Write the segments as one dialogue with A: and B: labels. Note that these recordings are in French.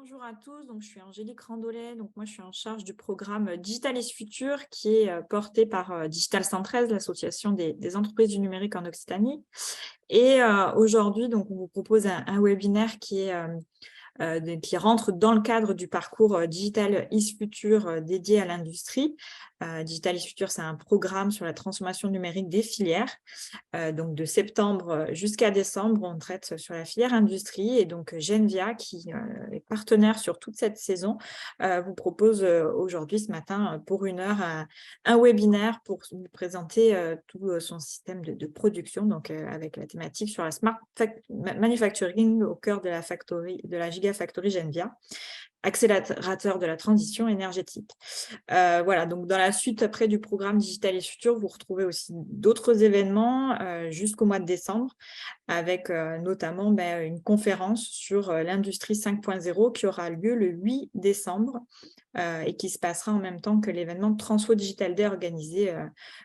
A: Bonjour à tous, donc je suis Angélique Randolet, donc moi je suis en charge du programme Digital is Future qui est porté par Digital 113, l'association des entreprises du numérique en Occitanie. Et aujourd'hui, donc on vous propose un webinaire qui rentre dans le cadre du parcours Digital is Future dédié à l'industrie. Digital is Future, c'est un programme sur la transformation numérique des filières. Donc de septembre jusqu'à décembre, on traite sur la filière industrie. Et donc Genvia, qui est partenaire sur toute cette saison, vous propose aujourd'hui, ce matin, pour 1 heure, un webinaire pour vous présenter tout son système de production, donc avec la thématique sur la Smart Manufacturing au cœur de la Gigafactory Genvia, accélérateur de la transition énergétique. Voilà, donc dans la suite après du programme Digital et Futur, vous retrouvez aussi d'autres événements jusqu'au mois de décembre, avec notamment une conférence sur l'industrie 5.0 qui aura lieu le 8 décembre et qui se passera en même temps que l'événement Transfo Digital Day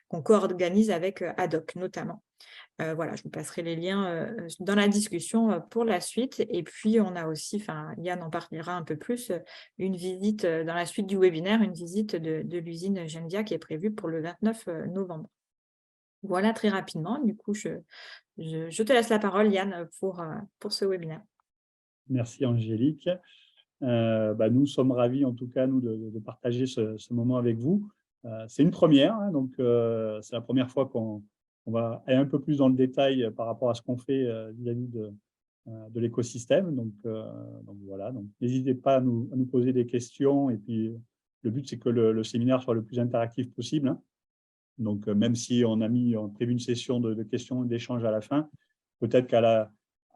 A: qu'on co-organise avec Adoc notamment. Voilà, je vous passerai les liens dans la discussion pour la suite. Et puis, on a aussi, Yann en parlera un peu plus, une visite dans la suite du webinaire, une visite de l'usine Genvia qui est prévue pour le 29 novembre. Voilà, très rapidement. Du coup, je te laisse la parole, Yann, pour ce webinaire.
B: Merci Angélique. Nous sommes ravis, en tout cas, nous, de partager ce moment avec vous. C'est une première, hein, donc c'est la première fois qu'on va aller un peu plus dans le détail par rapport à ce qu'on fait vis-à-vis de l'écosystème. Donc voilà, donc n'hésitez pas à nous poser des questions. Et puis, le but, c'est que le séminaire soit le plus interactif possible, hein. Donc, même si on a prévu une session de questions et d'échanges à la fin, peut-être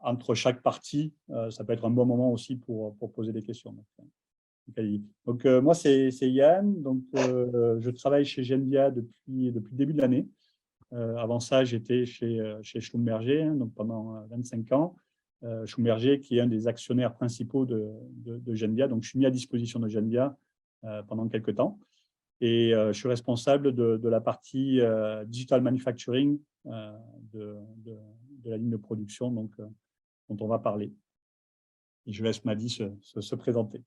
B: entre chaque partie, ça peut être un bon moment aussi pour poser des questions. Donc moi, c'est Yann. Donc, je travaille chez Genvia depuis le début de l'année. Avant ça, j'étais chez Schlumberger, hein, donc pendant 25 ans. Schlumberger, qui est un des actionnaires principaux de Genvia. Donc, je suis mis à disposition de Genvia pendant quelques temps. Et je suis responsable de la partie digital manufacturing de la ligne de production dont on va parler. Et je laisse Madi se présenter.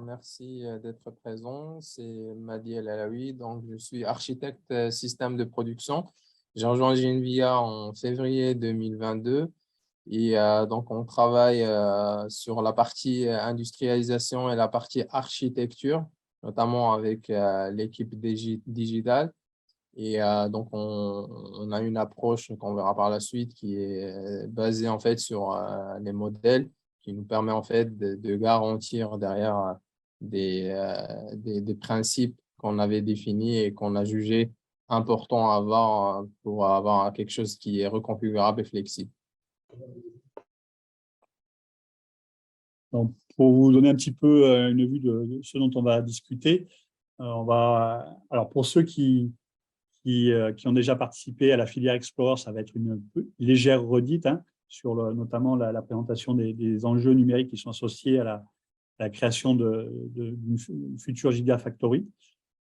C: Merci d'être présent. C'est Madi El Alaoui, donc je suis architecte système de production. J'ai rejoint Genvia en février 2022 et donc on travaille sur la partie industrialisation et la partie architecture, notamment avec l'équipe digitale. Et donc, on a une approche qu'on verra par la suite qui est basée en fait sur les modèles qui nous permet en fait de garantir derrière des principes qu'on avait définis et qu'on a jugé important à avoir pour avoir quelque chose qui est reconfigurable et flexible.
B: Donc, pour vous donner un petit peu une vue de ce dont on va discuter, alors pour ceux qui ont déjà participé à la filière Explorer, ça va être une légère redite, hein, sur notamment la présentation des enjeux numériques qui sont associés à la création d'une future Gigafactory.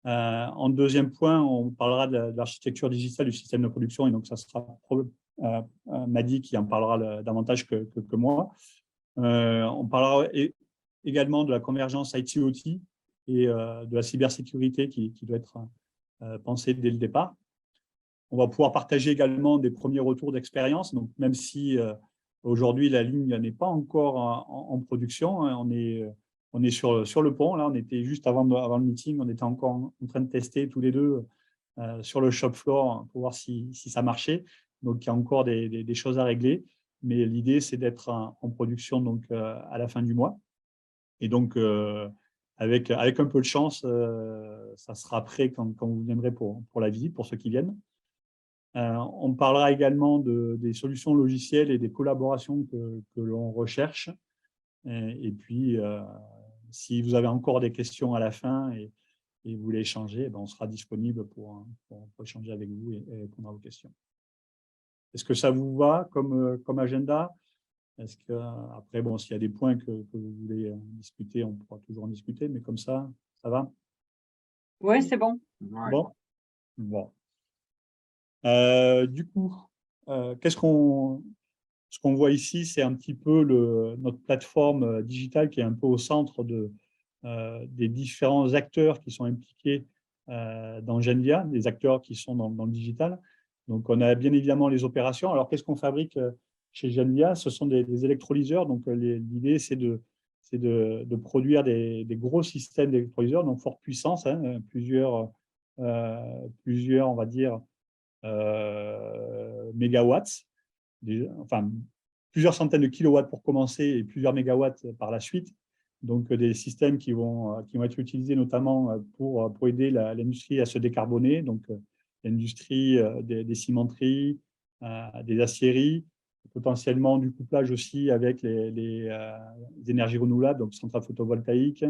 B: En deuxième point, on parlera de l'architecture digitale du système de production, et donc ça sera Madi qui en parlera davantage que moi. On parlera également de la convergence IT-OT et de la cybersécurité qui doit être pensée dès le départ. On va pouvoir partager également des premiers retours d'expérience. Donc, même si aujourd'hui la ligne n'est pas encore en production, hein, on est sur le pont. Là, on était juste avant le meeting, on était encore en train de tester tous les deux sur le shop floor pour voir si ça marchait. Donc, il y a encore des choses à régler. Mais l'idée, c'est d'être en production donc, à la fin du mois. Et donc, avec un peu de chance, ça sera prêt quand vous viendrez pour la visite, pour ceux qui viennent. On parlera également des solutions logicielles et des collaborations que l'on recherche. Et puis, si vous avez encore des questions à la fin et vous voulez échanger, on sera disponible pour échanger avec vous et répondre à vos questions. Est-ce que ça vous va comme agenda? Est-ce que, après, s'il y a des points que vous voulez discuter, on pourra toujours en discuter, mais comme ça va?
D: Oui, c'est bon.
B: Bon. Du coup, qu'est-ce qu'on ce qu'on voit ici, c'est un petit peu notre plateforme digitale qui est un peu au centre des différents acteurs qui sont impliqués dans Genvia, des acteurs qui sont dans le digital. Donc, on a bien évidemment les opérations. Alors, qu'est-ce qu'on fabrique chez Genvia? Ce sont des électrolyseurs. Donc, l'idée, c'est de produire des gros systèmes d'électrolyseurs, donc forte puissance, hein, plusieurs, on va dire, mégawatts, enfin, plusieurs centaines de kilowatts pour commencer et plusieurs mégawatts par la suite. Donc, des systèmes qui vont être utilisés notamment pour aider l'industrie à se décarboner. Donc, l'industrie des cimenteries, des aciéries, potentiellement du couplage aussi avec les énergies renouvelables, donc centrales photovoltaïques,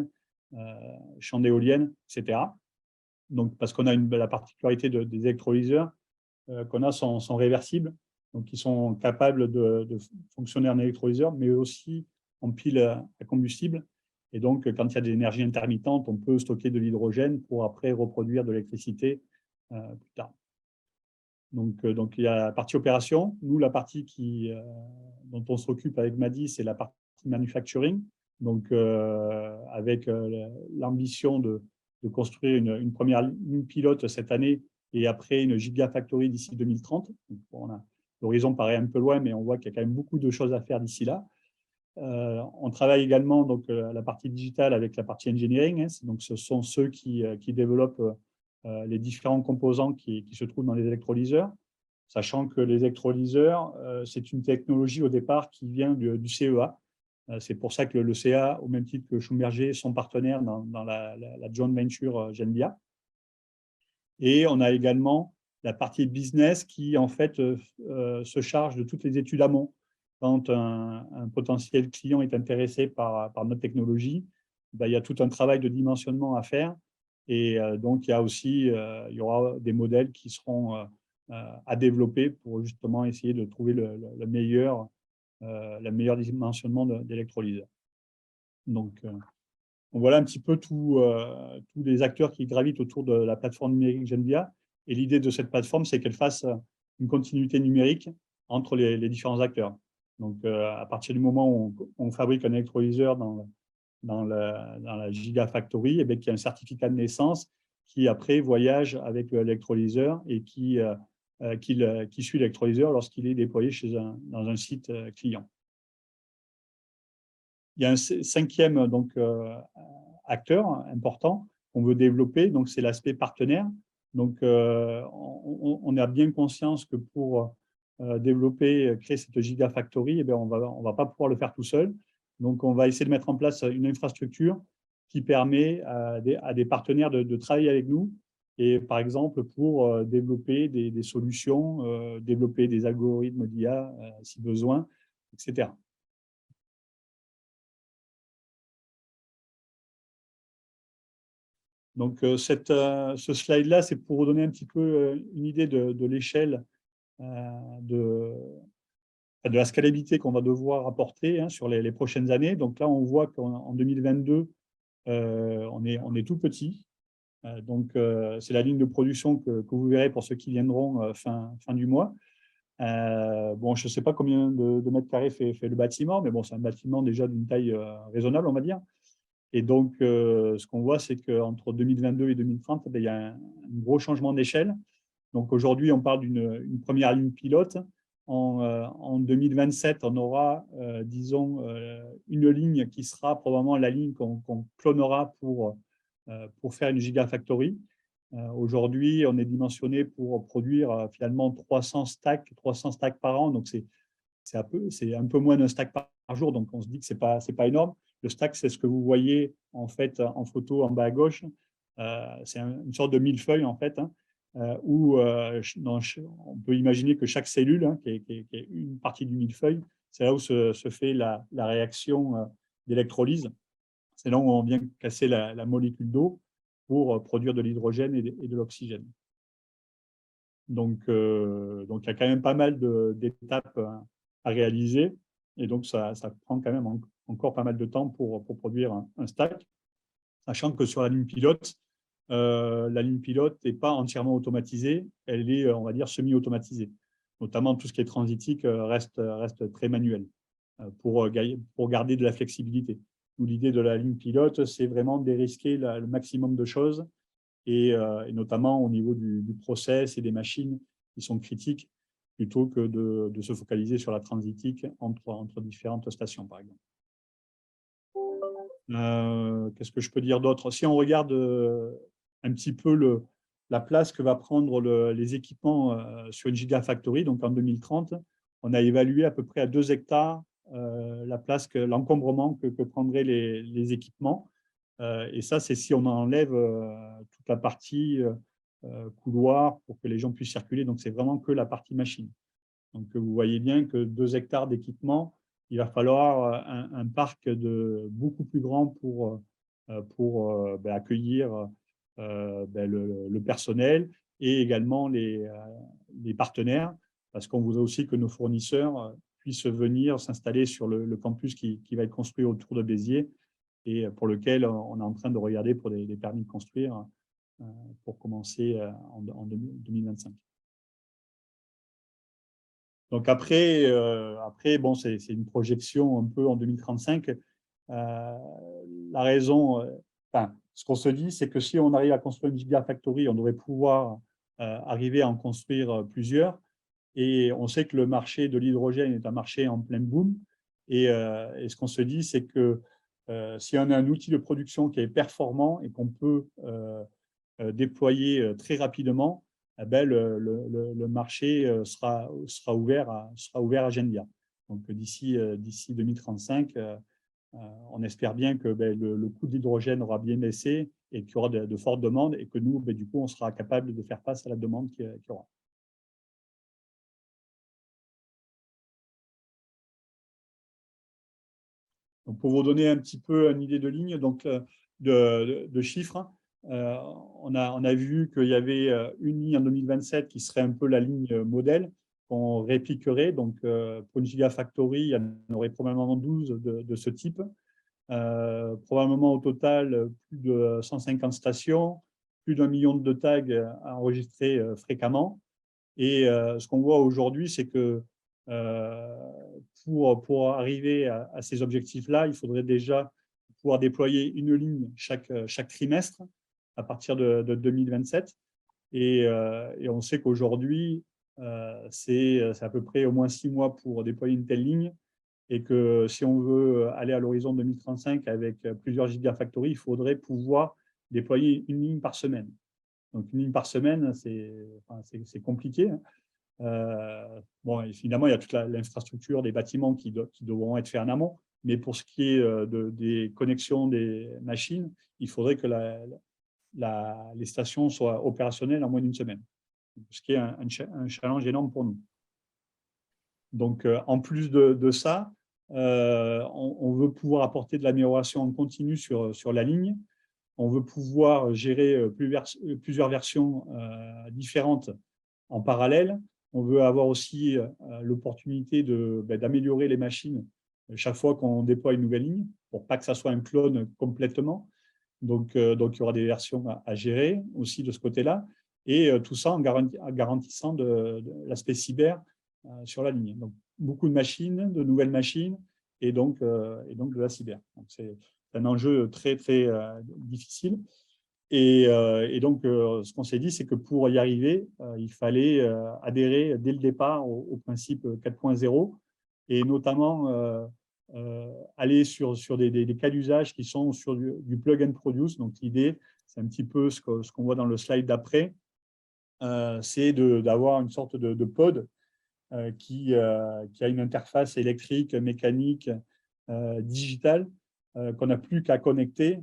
B: champs d'éoliennes, etc. Donc, parce qu'on a la particularité des électrolyseurs qu'on a sont réversibles, donc ils sont capables de fonctionner en électrolyseur, mais aussi en pile à combustible. Et donc, quand il y a des énergies intermittentes, on peut stocker de l'hydrogène pour après reproduire de l'électricité plus tard. Donc, il y a la partie opération. Nous, la partie dont on s'occupe avec Madi, c'est la partie manufacturing. Donc, avec l'ambition de construire une première ligne pilote cette année et après une gigafactory d'ici 2030. L'horizon paraît un peu loin, mais on voit qu'il y a quand même beaucoup de choses à faire d'ici là. On travaille également donc, la partie digitale avec la partie engineering. Hein, donc, ce sont ceux qui développent les différents composants qui se trouvent dans les électrolyseurs, sachant que les électrolyseurs, c'est une technologie au départ qui vient du CEA. C'est pour ça que le CEA, au même titre que Schlumberger, sont partenaires dans la joint venture Genvia. Et on a également la partie business qui, en fait, se charge de toutes les études amont. Quand un potentiel client est intéressé par notre technologie, ben, il y a tout un travail de dimensionnement à faire. Et donc, il y aura des modèles qui seront à développer pour justement essayer de trouver le meilleur dimensionnement d'électrolyseur. Donc, voilà un petit peu tous les acteurs qui gravitent autour de la plateforme numérique Genvia. Et l'idée de cette plateforme, c'est qu'elle fasse une continuité numérique entre les différents acteurs. Donc, à partir du moment où on fabrique un électrolyseur dans la Gigafactory, et qu'il y a un certificat de naissance qui, après, voyage avec l'électrolyseur et qui suit l'électrolyseur lorsqu'il est déployé dans un site client. Il y a un cinquième acteur important qu'on veut développer, donc c'est l'aspect partenaire. Donc, on a bien conscience que pour créer cette Gigafactory, on va pas pouvoir le faire tout seul. Donc, on va essayer de mettre en place une infrastructure qui permet à des partenaires de travailler avec nous et, par exemple, pour développer des solutions, développer des algorithmes d'IA si besoin, etc. Donc, ce slide-là, c'est pour vous donner un petit peu une idée de l'échelle de la scalabilité qu'on va devoir apporter sur les prochaines années. Donc là, on voit qu'en 2022, on est tout petit. Donc, c'est la ligne de production que vous verrez pour ceux qui viendront fin du mois. Bon, je ne sais pas combien de mètres carrés fait le bâtiment, mais bon, c'est un bâtiment déjà d'une taille raisonnable, on va dire. Et donc, ce qu'on voit, c'est qu'entre 2022 et 2030, il y a un gros changement d'échelle. Donc, aujourd'hui, on parle d'une première ligne pilote. En 2027, on aura, disons, une ligne qui sera probablement la ligne qu'on clonera pour faire une Gigafactory. Aujourd'hui, on est dimensionné pour produire finalement 300 stacks par an. Donc, c'est un peu moins d'un stack par jour. Donc, on se dit que ce n'est pas énorme. Le stack, c'est ce que vous voyez en fait en photo en bas à gauche. C'est une sorte de millefeuille en fait, où on peut imaginer que chaque cellule, qui est une partie du millefeuille, c'est là où se fait la réaction d'électrolyse. C'est là où on vient casser la molécule d'eau pour produire de l'hydrogène et de l'oxygène. Donc, il y a quand même pas mal d'étapes à réaliser. Et donc, ça prend quand même encore pas mal de temps pour produire un stack, sachant que sur la ligne pilote n'est pas entièrement automatisée, elle est, on va dire, semi-automatisée. notamment tout ce qui est transitique reste très manuel pour garder de la flexibilité. L'idée de la ligne pilote, c'est vraiment de dérisquer le maximum de choses et notamment au niveau du process et des machines qui sont critiques plutôt que de se focaliser sur la transitique entre différentes stations, par exemple. Qu'est-ce que je peux dire d'autre? Si on regarde un petit peu la place que va prendre les équipements sur une Gigafactory, donc en 2030, on a évalué à peu près à 2 hectares l'encombrement que prendraient les équipements. Et ça, c'est si on enlève toute la partie couloir pour que les gens puissent circuler. Donc, c'est vraiment que la partie machine. Donc, vous voyez bien que 2 hectares d'équipement, il va falloir un parc beaucoup plus grand pour accueillir le personnel et également les partenaires, parce qu'on voudrait aussi que nos fournisseurs puissent venir s'installer sur le campus qui va être construit autour de Béziers et pour lequel on est en train de regarder pour des permis de construire pour commencer en 2025. Donc après bon, c'est une projection un peu en 2035. La raison, ce qu'on se dit, c'est que si on arrive à construire une Gigafactory, on devrait pouvoir arriver à en construire plusieurs. Et on sait que le marché de l'hydrogène est un marché en plein boom. Et ce qu'on se dit, c'est que si on a un outil de production qui est performant et qu'on peut déployer très rapidement, le marché sera ouvert à Genvia. Donc d'ici 2035, on espère bien que le coût de l'hydrogène aura bien baissé et qu'il y aura de fortes demandes et que nous, du coup, on sera capable de faire face à la demande qu'il y aura. Donc, pour vous donner un petit peu une idée de ligne, donc de chiffres, on a vu qu'il y avait une ligne en 2027 qui serait un peu la ligne modèle qu'on répliquerait. Donc, pour une Gigafactory, il y en aurait probablement 12 de ce type. Probablement au total plus de 150 stations, plus d'1 million de tags enregistrés fréquemment. Et ce qu'on voit aujourd'hui, c'est que pour arriver à ces objectifs-là, il faudrait déjà pouvoir déployer une ligne chaque trimestre à partir de 2027. Et on sait qu'aujourd'hui, c'est à peu près au moins 6 mois pour déployer une telle ligne. Et que si on veut aller à l'horizon 2035 avec plusieurs gigafactories, il faudrait pouvoir déployer une ligne par semaine. Donc, une ligne par semaine, c'est compliqué. Bon, évidemment, il y a toute l'infrastructure des bâtiments qui devront être faits en amont. Mais pour ce qui est des connexions des machines, il faudrait que les stations soient opérationnelles en moins d'une semaine. Ce qui est un challenge énorme pour nous. Donc, en plus de ça, on veut pouvoir apporter de l'amélioration en continu sur la ligne. On veut pouvoir gérer plusieurs versions différentes en parallèle. On veut avoir aussi l'opportunité d'améliorer les machines chaque fois qu'on déploie une nouvelle ligne, pour pas que ça soit un clone complètement. Donc, il y aura des versions à gérer aussi de ce côté-là. Et tout ça en garantissant de l'aspect cyber sur la ligne. Donc, beaucoup de machines, de nouvelles machines, et donc de la cyber. C'est un enjeu très, très difficile. Et donc, ce qu'on s'est dit, c'est que pour y arriver, il fallait adhérer dès le départ au principe 4.0 et notamment aller sur des cas d'usage qui sont sur du plug and produce. Donc, l'idée, c'est un petit peu ce qu'on voit dans le slide d'après, c'est d'avoir une sorte de pod qui a une interface électrique, mécanique, digitale, qu'on n'a plus qu'à connecter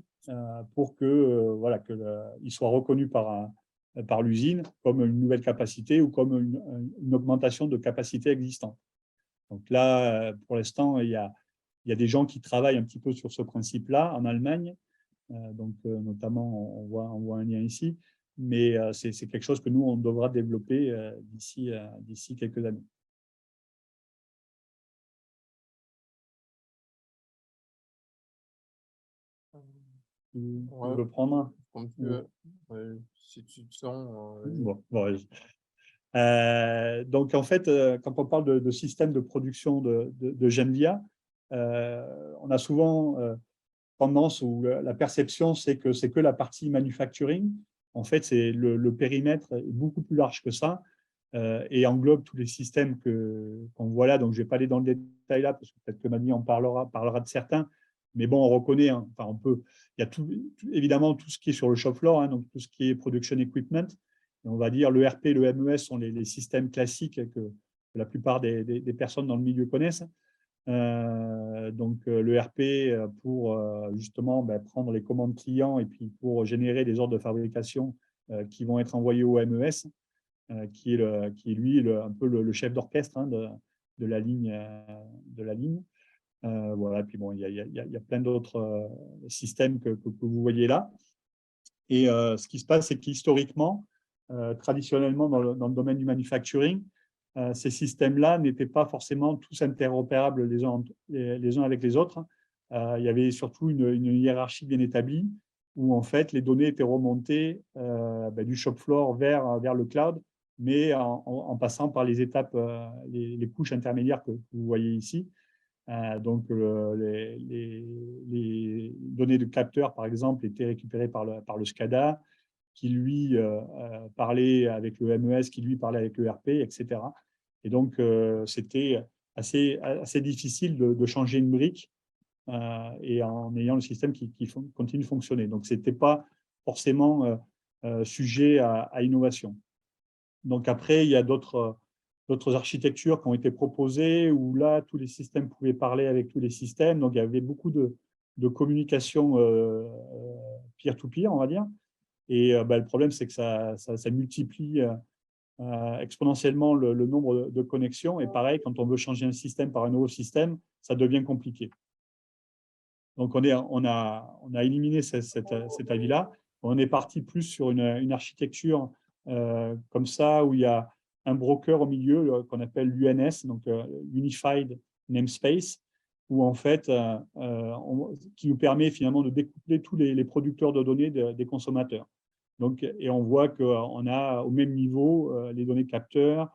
B: pour qu'il soit reconnu par l'usine comme une nouvelle capacité ou comme une augmentation de capacité existante. Donc là, pour l'instant, il y a des gens qui travaillent un petit peu sur ce principe-là en Allemagne. Donc, notamment, on voit un lien ici. Mais c'est quelque chose que nous, on devra développer d'ici quelques années. Tu veux prendre?
C: Comme tu veux. Si tu te sens…
B: Bon, Donc, en fait, quand on parle de système de production de GenVia, on a souvent tendance ou la perception, c'est que la partie manufacturing. En fait, le périmètre est beaucoup plus large que ça et englobe tous les systèmes qu'on voit là. Donc, je ne vais pas aller dans le détail là, parce que peut-être que Mani en parlera de certains. Mais bon, on reconnaît, hein, enfin, il y a évidemment tout ce qui est sur le shop floor, hein, donc tout ce qui est production equipment. Et on va dire l'ERP, le MES sont les systèmes classiques que la plupart des personnes dans le milieu connaissent. Donc, l'ERP pour justement prendre les commandes clients et puis pour générer des ordres de fabrication qui vont être envoyés au MES, qui est lui un peu le chef d'orchestre, hein, de la ligne. Voilà, puis bon, il y a plein d'autres systèmes que vous voyez là. Et ce qui se passe, c'est qu'historiquement, traditionnellement, dans le domaine du manufacturing, ces systèmes-là n'étaient pas forcément tous interopérables les uns avec les autres. Il y avait surtout une hiérarchie bien établie où, en fait, les données étaient remontées du shop floor vers le cloud, mais en passant par les étapes, les couches intermédiaires que vous voyez ici. Donc, les données de capteurs, par exemple, étaient récupérées par le SCADA, qui lui parlait avec le MES, qui lui parlait avec le RP, etc. Et donc, c'était assez difficile de changer une brique et en ayant le système qui continue de fonctionner. Donc, ce n'était pas forcément sujet à innovation. Donc, après, il y a d'autres architectures qui ont été proposées où là, tous les systèmes pouvaient parler avec tous les systèmes. Donc, il y avait beaucoup de communication peer-to-peer, on va dire. Et le problème, c'est que ça multiplie exponentiellement le nombre de connexions. Et pareil, quand on veut changer un système par un nouveau système, ça devient compliqué. Donc, on a éliminé cet avis-là. On est parti plus sur une architecture comme ça, où il y a un broker au milieu qu'on appelle l'UNS, donc Unified Namespace, où en fait, qui nous permet finalement de découpler tous les producteurs de données des consommateurs. Donc, et on voit qu'on a au même niveau les données capteurs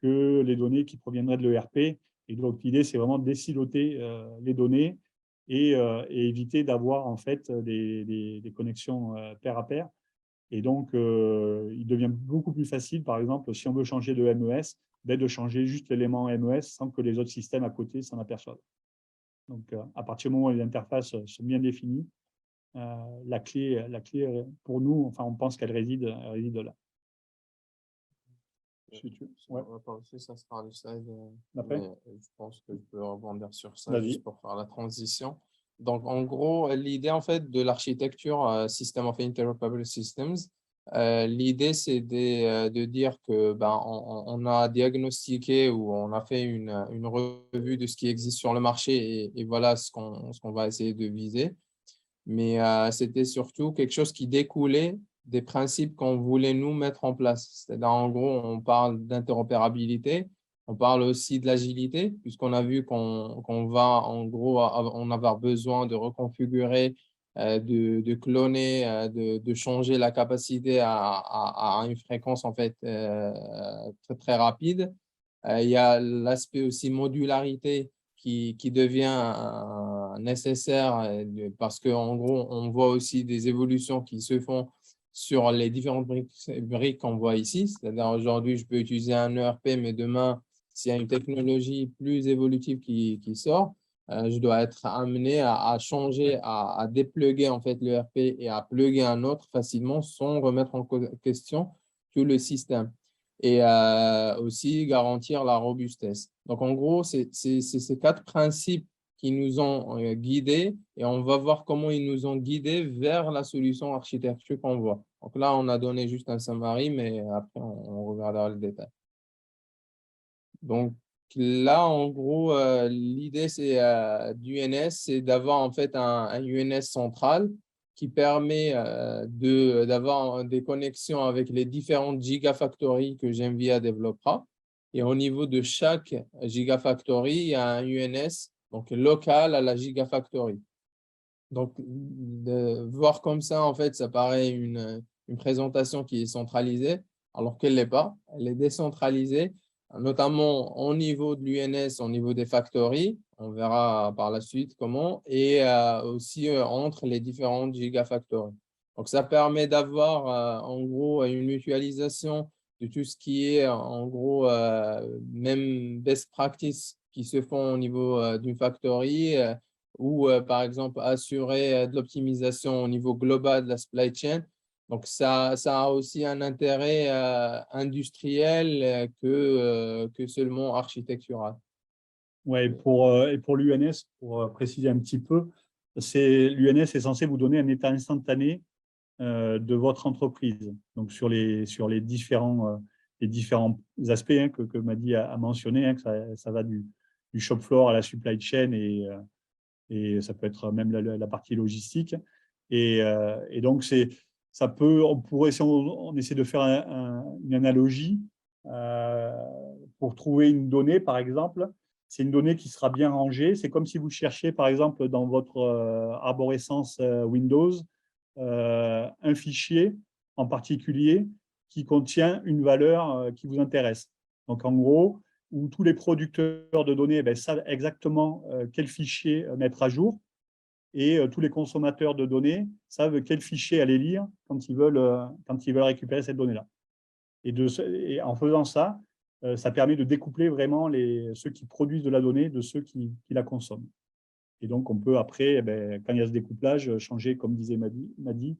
B: que les données qui proviendraient de l'ERP. Et donc, l'idée, c'est vraiment de désiloter les données et éviter d'avoir en fait des connexions pair à pair. Et donc, il devient beaucoup plus facile, par exemple, si on veut changer de MES, de changer juste l'élément MES sans que les autres systèmes à côté s'en aperçoivent. Donc, à partir du moment où les interfaces sont bien définies, la clé pour nous, enfin, on pense qu'elle réside là.
C: Ouais. Ça sera le slide.
B: Après,
C: je pense que je peux rebondir sur ça
B: vas-y.
C: juste pour faire la transition. Donc, en gros, l'idée en fait de l'architecture System of Interoperable Systems, l'idée c'est de dire que on a diagnostiqué ou on a fait une revue de ce qui existe sur le marché et voilà ce qu'on va essayer de viser. Mais c'était surtout quelque chose qui découlait des principes qu'on voulait nous mettre en place. C'est-à-dire, en gros, on parle d'interopérabilité, on parle aussi de l'agilité, puisqu'on a vu qu'on va, en gros, on avoir besoin de reconfigurer, de cloner, de changer la capacité à une fréquence, en fait, très, très rapide. Il y a l'aspect aussi modularité qui devient nécessaire parce qu'en gros, on voit aussi des évolutions qui se font sur les différentes briques qu'on voit ici. C'est-à-dire aujourd'hui, je peux utiliser un ERP, mais demain, s'il y a une technologie plus évolutive qui sort, je dois être amené à changer, à dépluguer en fait l'ERP et à plugger un autre facilement sans remettre en question tout le système. Et aussi garantir la robustesse. Donc, en gros, c'est ces 4 principes qui nous ont guidés et on va voir comment ils nous ont guidés vers la solution architecture qu'on voit. Donc là, on a donné juste un summary, mais après, on regardera le détail. Donc là, en gros, l'idée du UNS, c'est d'avoir en fait un UNS central qui permet d'avoir des connexions avec les différentes gigafactories que GenVia développera. Et au niveau de chaque gigafactory, il y a un UNS donc local à la gigafactory. Donc, de voir comme ça, en fait, ça paraît une présentation qui est centralisée. alors qu'elle ne l'est pas. Elle est décentralisée, notamment au niveau de l'UNS, au niveau des factories. On verra par la suite comment, et aussi entre les différentes gigafactories. Donc, ça permet d'avoir en gros une mutualisation de tout ce qui est en gros même best practice qui se font au niveau d'une factory ou par exemple assurer de l'optimisation au niveau global de la supply chain. Donc, ça a aussi un intérêt industriel que seulement architectural.
B: Ouais, et pour l'UNS, pour préciser un petit peu, l'UNS est censé vous donner un état instantané de votre entreprise. Donc, sur les différents aspects hein, que Madi a mentionné, hein, que ça va du shop floor à la supply chain et ça peut être même la partie logistique. Et donc, on pourrait, si on essaie de faire une analogie, pour trouver une donnée, par exemple, c'est une donnée qui sera bien rangée. C'est comme si vous cherchiez, par exemple, dans votre arborescence Windows, un fichier en particulier qui contient une valeur qui vous intéresse. Donc, en gros, où tous les producteurs de données savent exactement quel fichier mettre à jour et tous les consommateurs de données savent quel fichier aller lire quand ils veulent récupérer cette donnée-là. Et en faisant ça, ça permet de découpler vraiment ceux qui produisent de la donnée de ceux qui la consomment. Et donc, on peut après, quand il y a ce découplage, changer, comme disait Madi,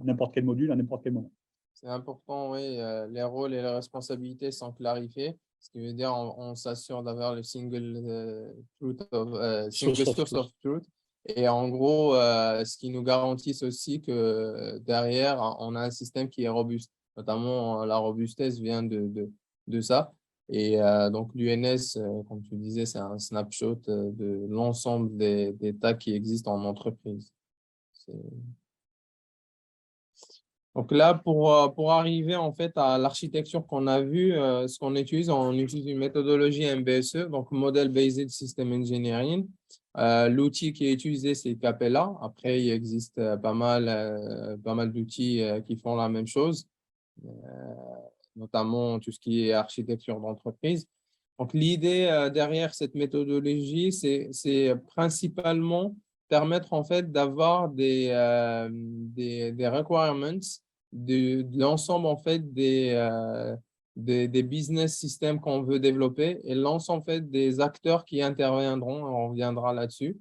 B: n'importe quel module à n'importe quel moment.
C: C'est important, oui, les rôles et les responsabilités sont clarifiés, ce qui veut dire on s'assure d'avoir le single source of truth. Et en gros, ce qui nous garantit aussi que derrière, on a un système qui est robuste. Notamment, la robustesse vient de ça. Et donc, l'UNS, comme tu disais, c'est un snapshot de l'ensemble des tas qui existent en entreprise. Donc là, pour arriver en fait à l'architecture qu'on a vue, ce qu'on utilise, on utilise une méthodologie MBSE, donc Model Based System Engineering. L'outil qui est utilisé, c'est Capella. Après, il existe pas mal d'outils qui font la même chose, notamment tout ce qui est architecture d'entreprise. Donc, l'idée derrière cette méthodologie, c'est principalement permettre en fait d'avoir des requirements de l'ensemble en fait des business systems qu'on veut développer et l'ensemble en fait des acteurs qui interviendront, on reviendra là-dessus.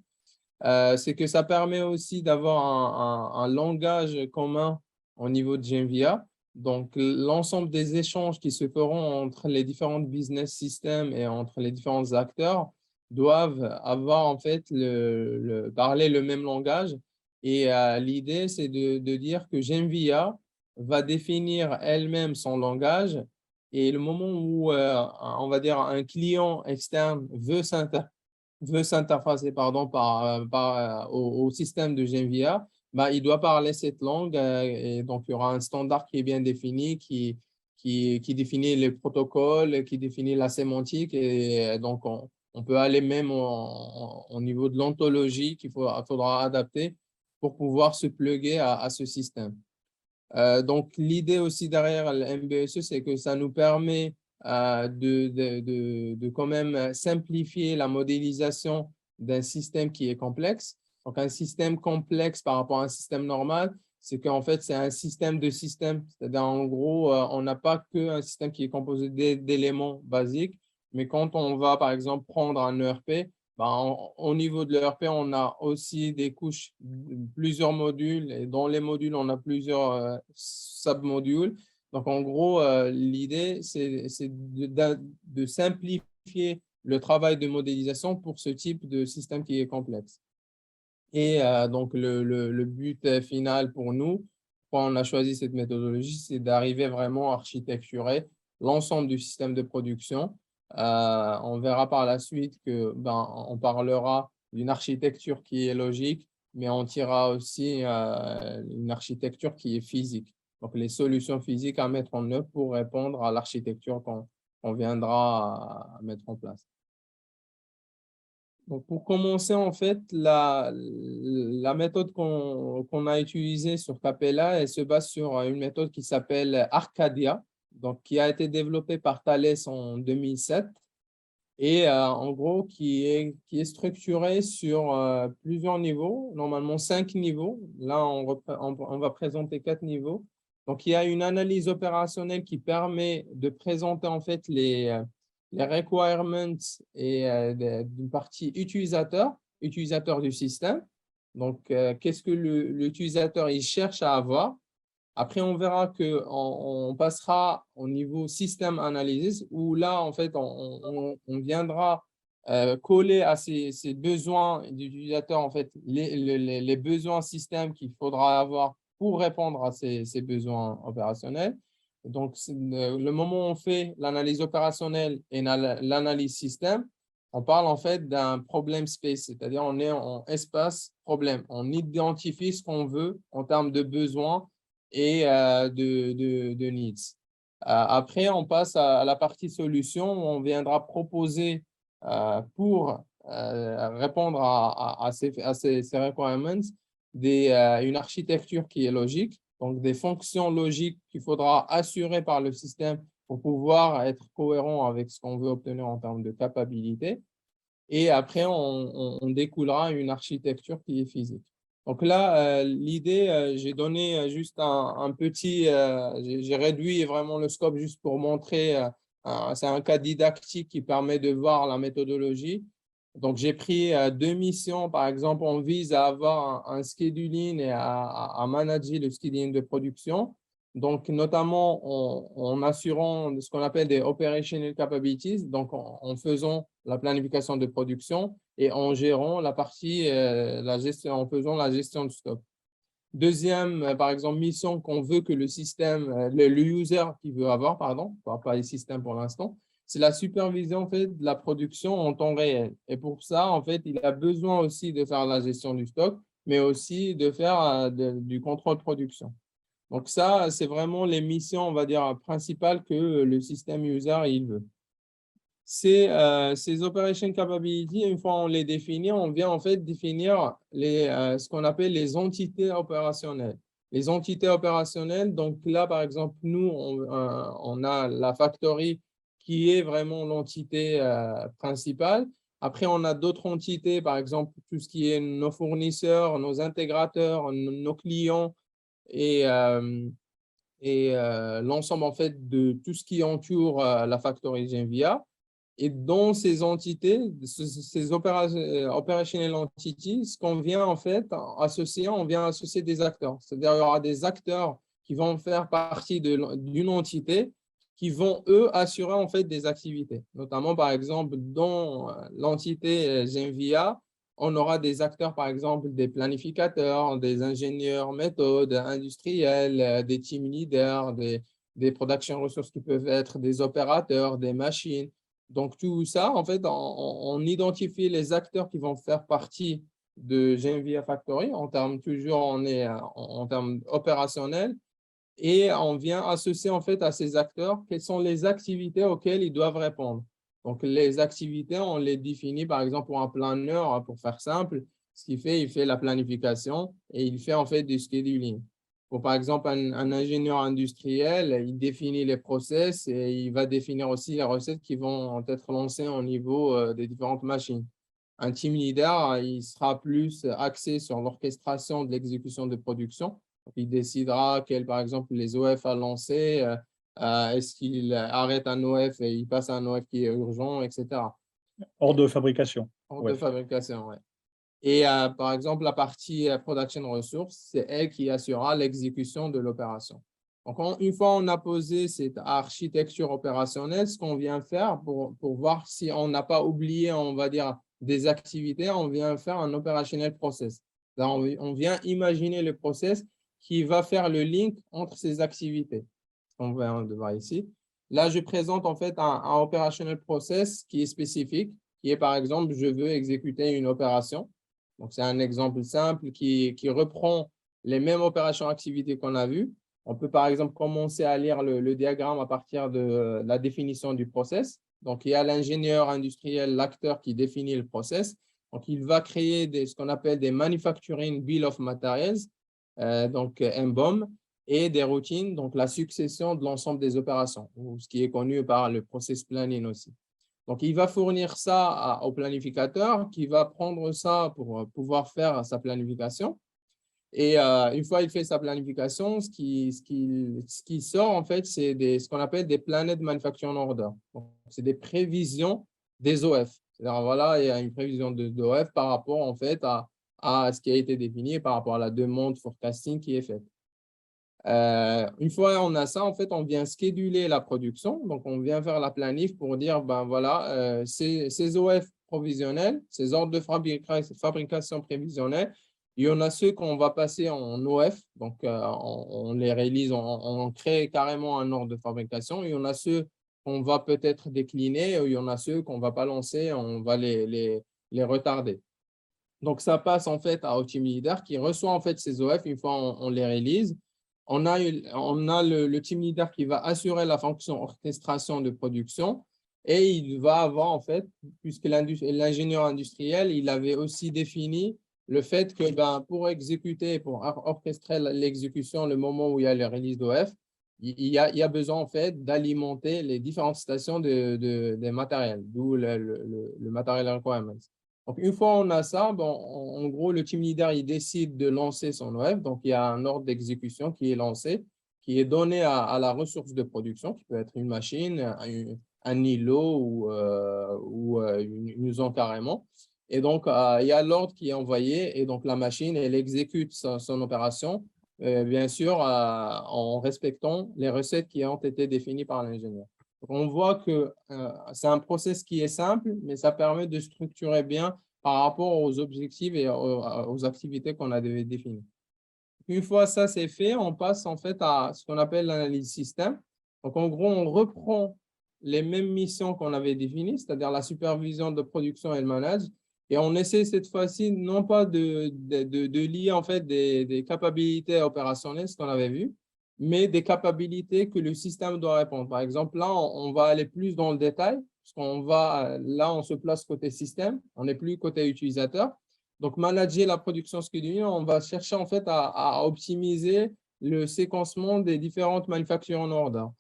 C: C'est que ça permet aussi d'avoir un langage commun au niveau de Genvia. Donc, l'ensemble des échanges qui se feront entre les différents business systems et entre les différents acteurs doivent avoir en fait parler le même langage. Et l'idée, c'est de dire que Genvia va définir elle-même son langage. Et le moment où, on va dire, un client externe veut s'interfacer au système de Genvia, il doit parler cette langue et donc il y aura un standard qui est bien défini, qui définit les protocoles, qui définit la sémantique et donc on peut aller même au niveau de l'ontologie qu'il faudra adapter pour pouvoir se plugger à ce système. Donc l'idée aussi derrière le MBSE, c'est que ça nous permet de quand même simplifier la modélisation d'un système qui est complexe. Donc, un système complexe par rapport à un système normal, c'est qu'en fait, c'est un système de systèmes. C'est-à-dire, en gros, on n'a pas qu'un système qui est composé d'éléments basiques, mais quand on va, par exemple, prendre un ERP, au niveau de l'ERP, on a aussi des couches, plusieurs modules, et dans les modules, on a plusieurs sub-modules. Donc, en gros, l'idée, c'est de simplifier le travail de modélisation pour ce type de système qui est complexe. Et donc, le but final pour nous, quand on a choisi cette méthodologie, c'est d'arriver vraiment à architecturer l'ensemble du système de production. On verra par la suite que on parlera d'une architecture qui est logique, mais on tirera aussi une architecture qui est physique. Donc, les solutions physiques à mettre en œuvre pour répondre à l'architecture qu'on viendra à mettre en place. Donc, pour commencer, en fait, la méthode qu'on a utilisée sur Capella, elle se base sur une méthode qui s'appelle Arcadia. donc, qui a été développé par Thales en 2007 et en gros, qui est structuré sur plusieurs niveaux, normalement 5 niveaux. Là, on va présenter 4 niveaux. Donc, il y a une analyse opérationnelle qui permet de présenter en fait les requirements et d'une partie utilisateur du système. Donc, qu'est-ce que l'utilisateur il cherche à avoir? Après, on verra qu'on passera au niveau système analysis où là, en fait, on viendra coller à ces besoins d'utilisateur, en fait, les besoins système qu'il faudra avoir pour répondre à ces besoins opérationnels. Donc, le moment où on fait l'analyse opérationnelle et l'analyse système, on parle en fait d'un problème space, c'est-à-dire on est en espace problème. On identifie ce qu'on veut en termes de besoins et de needs. Après, on passe à la partie solution où on viendra proposer pour répondre à ces requirements une architecture qui est logique, donc des fonctions logiques qu'il faudra assurer par le système pour pouvoir être cohérent avec ce qu'on veut obtenir en termes de capacité. Et après, on découlera une architecture qui est physique. Donc là, l'idée, j'ai donné juste un petit, j'ai réduit vraiment le scope juste pour montrer, c'est un cas didactique qui permet de voir la méthodologie. Donc, j'ai pris 2 missions. Par exemple, on vise à avoir un scheduling et à manager le scheduling de production. Donc, notamment en assurant ce qu'on appelle des operational capabilities, donc en faisant la planification de production et en gérant la partie, la gestion, en faisant la gestion du stock. Deuxième, par exemple, mission qu'on veut que le système, le user qui veut avoir, pardon, pas les systèmes pour l'instant, c'est la supervision en fait, de la production en temps réel. Et pour ça, en fait, il a besoin aussi de faire la gestion du stock, mais aussi de faire du contrôle de production. Donc ça, c'est vraiment les missions, on va dire, principales que le système user il veut. Ces operation capabilities, une fois on les définit, on vient en fait définir ce qu'on appelle les entités opérationnelles. Les entités opérationnelles, donc là, par exemple, nous, on a la factory qui est vraiment l'entité principale. Après, on a d'autres entités, par exemple, tout ce qui est nos fournisseurs, nos intégrateurs, nos clients, et l'ensemble en fait de tout ce qui entoure la factory Genvia. Et dans ces entités, ces operational entities, ce qu'on vient en fait associer, on vient associer des acteurs. C'est-à-dire il y aura des acteurs qui vont faire partie d'une entité qui vont, eux, assurer en fait des activités. Notamment, par exemple, dans l'entité Genvia, on aura des acteurs, par exemple, des planificateurs, des ingénieurs méthodes, industriels, des team leaders, des production ressources qui peuvent être des opérateurs, des machines. Donc, tout ça, en fait, on identifie les acteurs qui vont faire partie de Genvia Factory en termes, toujours, on est en termes opérationnels et on vient associer en fait à ces acteurs quelles sont les activités auxquelles ils doivent répondre. Donc, les activités, on les définit par exemple pour un planeur, pour faire simple. Ce qu'il fait, il fait la planification et il fait en fait du scheduling. Pour par exemple un ingénieur industriel, il définit les process et il va définir aussi les recettes qui vont être lancées au niveau des différentes machines. Un team leader, il sera plus axé sur l'orchestration de l'exécution de production. Il décidera quel, par exemple, les OF à lancer, est-ce qu'il arrête un OF et il passe à un OF qui est urgent, etc.
B: Hors de fabrication.
C: Hors de fabrication, oui. Et par exemple, la partie production ressources, c'est elle qui assurera l'exécution de l'opération. Donc, une fois on a posé cette architecture opérationnelle, ce qu'on vient faire pour voir si on n'a pas oublié, on va dire, des activités, on vient faire un opérationnel process. Là, on vient imaginer le process qui va faire le link entre ces activités. On va de voir ici. Là, je présente en fait un opérationnel process qui est spécifique, qui est par exemple, je veux exécuter une opération. Donc, c'est un exemple simple qui reprend les mêmes opérations activités qu'on a vues. On peut par exemple commencer à lire le diagramme à partir de la définition du process. Donc, il y a l'ingénieur industriel, l'acteur qui définit le process. Donc, il va créer ce qu'on appelle des Manufacturing Bill of Materials, donc MBOM. et des routines, donc la succession de l'ensemble des opérations, ou ce qui est connu par le process planning aussi. Donc, il va fournir ça au planificateur qui va prendre ça pour pouvoir faire sa planification. Et une fois qu'il fait sa planification, ce qui sort, en fait, c'est ce qu'on appelle des Planned Manufacturing Order. C'est des prévisions des OF. C'est-à-dire, voilà, il y a une prévision d'OF par rapport, en fait, à ce qui a été défini, par rapport à la demande forecasting qui est faite. Une fois on a ça, en fait, on vient scheduler la production. Donc, on vient faire la planif pour dire, ben voilà, ces OF provisionnels, ces ordres de fabrication prévisionnels, il y en a ceux qu'on va passer en OF, donc on les réalise, on crée carrément un ordre de fabrication. Il y en a ceux qu'on va peut-être décliner, il y en a ceux qu'on ne va pas lancer, on va les retarder. Donc, ça passe en fait au team leader qui reçoit en fait ces OF une fois on les réalise. On a le team leader qui va assurer la fonction orchestration de production et il va avoir en fait, puisque l'ingénieur industriel, il avait aussi défini le fait que pour exécuter, pour orchestrer l'exécution, le moment où il y a le release d'OF, il y a besoin en fait d'alimenter les différentes stations des matériels, d'où le material requirements. Donc, une fois on a ça, en gros, le team leader, il décide de lancer son OF. Donc, il y a un ordre d'exécution qui est lancé, qui est donné à la ressource de production, qui peut être une machine, un îlot ou une usine carrément. Et donc, il y a l'ordre qui est envoyé et donc la machine, elle exécute son opération, bien sûr, en respectant les recettes qui ont été définies par l'ingénieur. On voit que c'est un process qui est simple, mais ça permet de structurer bien par rapport aux objectifs et aux activités qu'on a définies. Une fois ça c'est fait, on passe en fait à ce qu'on appelle l'analyse système. Donc, en gros, on reprend les mêmes missions qu'on avait définies, c'est-à-dire la supervision de production et le manage. Et on essaie cette fois-ci non pas de lier en fait des capacités opérationnelles, ce qu'on avait vu, mais des capacités que le système doit répondre. Par exemple, là, on va aller plus dans le détail, parce là, on se place côté système, on n'est plus côté utilisateur. Donc, manager la production scheduling, on va chercher en fait à optimiser le séquencement des différentes manufacturing orders.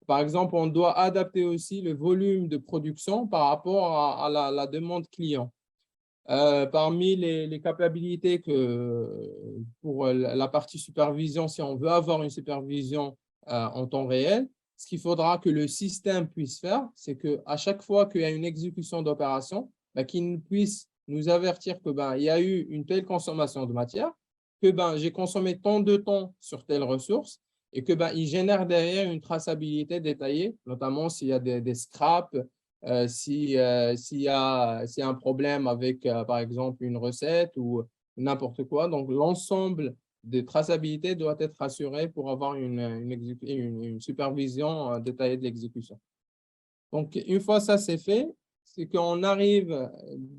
C: Par exemple, on doit adapter aussi le volume de production par rapport à la demande client. Parmi les capacités pour la partie supervision, si on veut avoir une supervision en temps réel, ce qu'il faudra que le système puisse faire, c'est qu'à chaque fois qu'il y a une exécution d'opération, qu'il puisse nous avertir que il y a eu une telle consommation de matière, que j'ai consommé tant de temps sur telle ressource et que il génère derrière une traçabilité détaillée, notamment s'il y a des scraps, s'il y a un problème avec, par exemple, une recette ou n'importe quoi. Donc, l'ensemble de traçabilité doit être assuré pour avoir une supervision détaillée de l'exécution. Donc, une fois ça c'est fait, c'est qu'on arrive,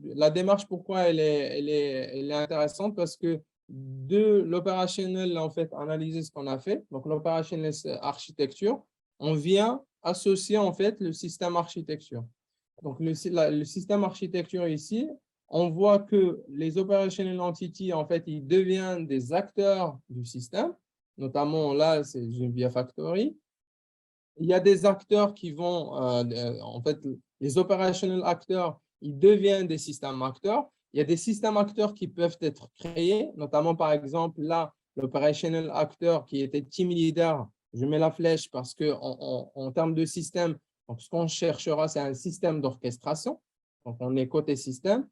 C: la démarche, pourquoi elle est intéressante, parce que de l'opérationnel, en fait, analyser ce qu'on a fait, donc l'opérationnel architecture, on vient associer en fait le système architecture. Donc, le système architecture ici, on voit que les operational entities, en fait, ils deviennent des acteurs du système, notamment là, c'est JNVIA Factory. Il y a des acteurs qui vont, en fait, les operational acteurs, ils deviennent des systèmes acteurs. Il y a des systèmes acteurs qui peuvent être créés, notamment, par exemple, là, l'operational acteur qui était team leader, je mets la flèche parce qu'en termes de système, donc ce qu'on cherchera, c'est un système d'orchestration. Donc, on est côté système.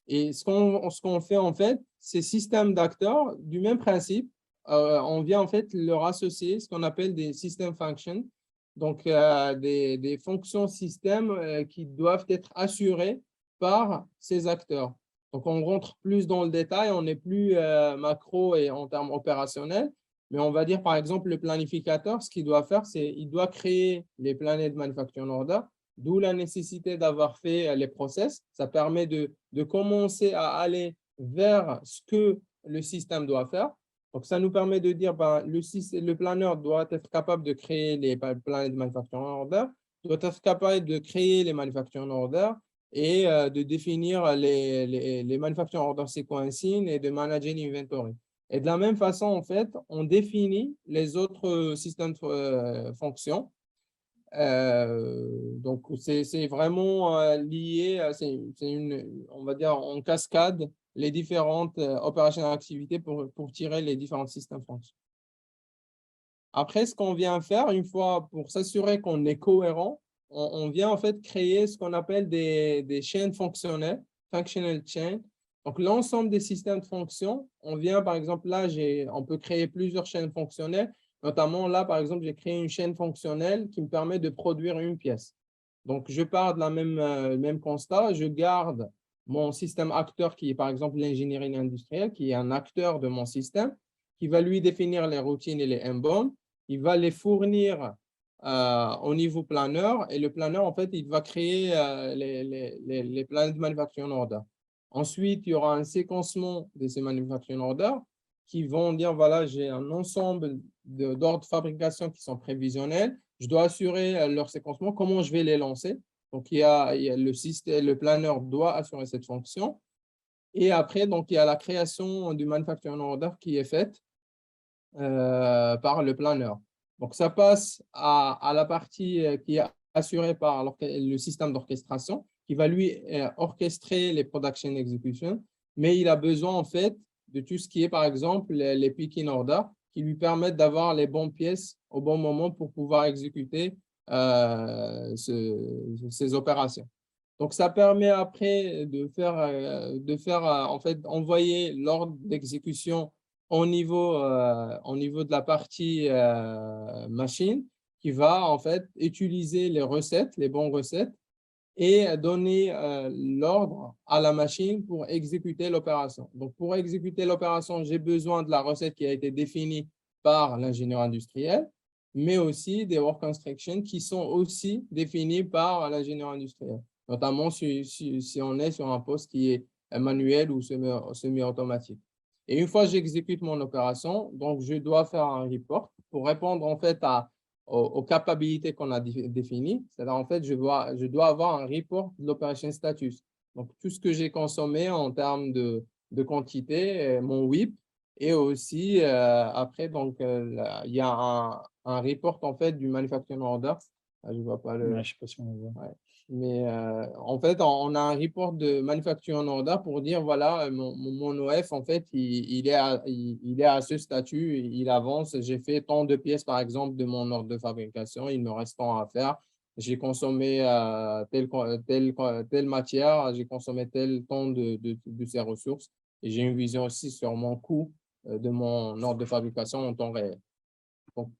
C: Et ce qu'on fait, en fait, ces systèmes d'acteurs, du même principe, on vient, en fait, leur associer ce qu'on appelle des system functions. Donc, des fonctions système qui doivent être assurées par ces acteurs. Donc, on rentre plus dans le détail, on n'est plus macro et en termes opérationnels, mais on va dire, par exemple, le planificateur, ce qu'il doit faire, c'est qu'il doit créer les planètes manufacturing order, d'où la nécessité d'avoir fait les process. Ça permet de commencer à aller vers ce que le système doit faire. Donc, ça nous permet de dire le planeur doit être capable de créer les planètes manufacturing order, doit être capable de créer les manufacturing order et de définir les manufacturing order sequencing et de manager l'inventory. Et de la même façon, en fait, on définit les autres systèmes de fonctions. Donc, c'est vraiment lié, on va dire, en cascade, les différentes opérations d'activité pour tirer les différents systèmes de fonctions. Après, ce qu'on vient faire, une fois pour s'assurer qu'on est cohérent, on vient en fait créer ce qu'on appelle des chaînes fonctionnelles, functional chain. Donc, l'ensemble des systèmes de fonctions, on vient par exemple là, on peut créer plusieurs chaînes fonctionnelles. Notamment là, par exemple, j'ai créé une chaîne fonctionnelle qui me permet de produire une pièce. Donc, je pars de la même constat, je garde mon système acteur qui est par exemple l'ingénierie industrielle, qui est un acteur de mon système, qui va lui définir les routines et les embeds. Il va les fournir au niveau planeur et le planeur, en fait, il va créer les plans de manufacturing order. Ensuite, il y aura un séquencement de ces manufacturing orders qui vont dire, voilà, j'ai un ensemble d'ordres de fabrication qui sont prévisionnels. Je dois assurer leur séquencement, comment je vais les lancer. Donc, il y a le système, le planeur doit assurer cette fonction. Et après, donc, il y a la création du manufacturing order qui est faite par le planeur. Donc, ça passe à la partie qui est assurée par le système d'orchestration qui va lui orchestrer les production execution, mais il a besoin en fait de tout ce qui est par exemple les picking order qui lui permettent d'avoir les bonnes pièces au bon moment pour pouvoir exécuter ces opérations. Donc, ça permet après de faire en fait envoyer l'ordre d'exécution au niveau de la partie machine qui va en fait utiliser les recettes, les bonnes recettes et donner l'ordre à la machine pour exécuter l'opération. Donc, pour exécuter l'opération, j'ai besoin de la recette qui a été définie par l'ingénieur industriel, mais aussi des work instructions qui sont aussi définies par l'ingénieur industriel, notamment si on est sur un poste qui est manuel ou semi-automatique. Et une fois que j'exécute mon opération, donc je dois faire un report pour répondre en fait aux capacités qu'on a définies. C'est-à-dire, en fait, je dois avoir un report de l'opération status. Donc, tout ce que j'ai consommé en termes de quantité, mon WIP, et aussi, après, donc, il y a un report, en fait, du manufacturing order. Je ne vois pas le…
B: Ouais, je ne sais pas si on le voit.
C: Ouais. Mais en fait, on a un report de manufacturing order pour dire, voilà, mon OF, en fait, il est à ce statut, il avance. J'ai fait tant de pièces, par exemple, de mon ordre de fabrication, il me reste tant à faire. J'ai consommé telle matière, j'ai consommé tel temps de ces ressources. Et j'ai une vision aussi sur mon coût de mon ordre de fabrication en temps réel. Donc,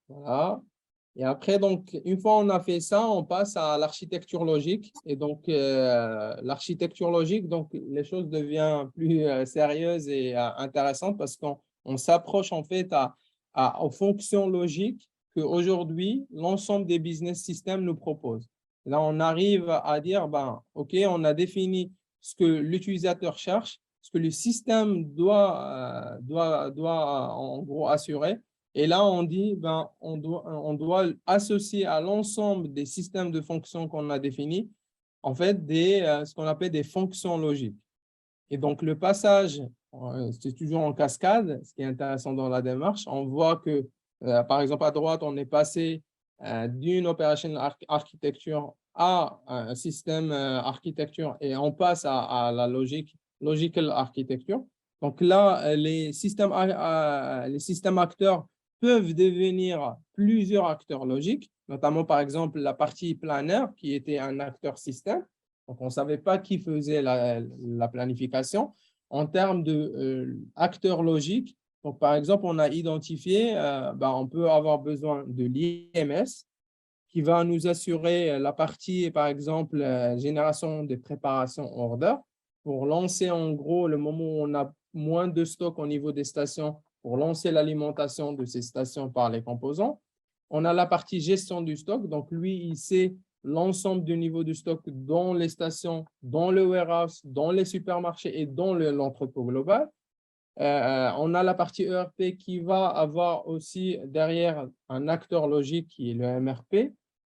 C: voilà. Et après, donc, une fois on a fait ça, on passe à l'architecture logique. Et donc, l'architecture logique, donc, les choses deviennent plus sérieuses et intéressantes parce qu'on s'approche en fait aux fonctions logiques qu'aujourd'hui, l'ensemble des business systems nous proposent. Là, on arrive à dire, ben, OK, on a défini ce que l'utilisateur cherche, ce que le système doit en gros assurer. Et là, on dit, ben, on doit associer à l'ensemble des systèmes de fonctions qu'on a définis, en fait, ce qu'on appelle des fonctions logiques. Et donc, le passage, c'est toujours en cascade, ce qui est intéressant dans la démarche. On voit que, par exemple, à droite, on est passé d'une operational architecture à un système architecture et on passe à la logical architecture. Donc là, les systèmes acteurs peuvent devenir plusieurs acteurs logiques, notamment par exemple la partie planaire qui était un acteur système. Donc, on ne savait pas qui faisait la planification. En termes d'acteurs logiques, donc par exemple, on a identifié, on peut avoir besoin de l'IMS qui va nous assurer la partie, par exemple, génération de préparation order pour lancer en gros le moment où on a moins de stock au niveau des stations pour lancer l'alimentation de ces stations par les composants. On a la partie gestion du stock. Donc, lui, il sait l'ensemble du niveau du stock dans les stations, dans le warehouse, dans les supermarchés et dans l'entrepôt global. On a la partie ERP qui va avoir aussi derrière un acteur logique qui est le MRP,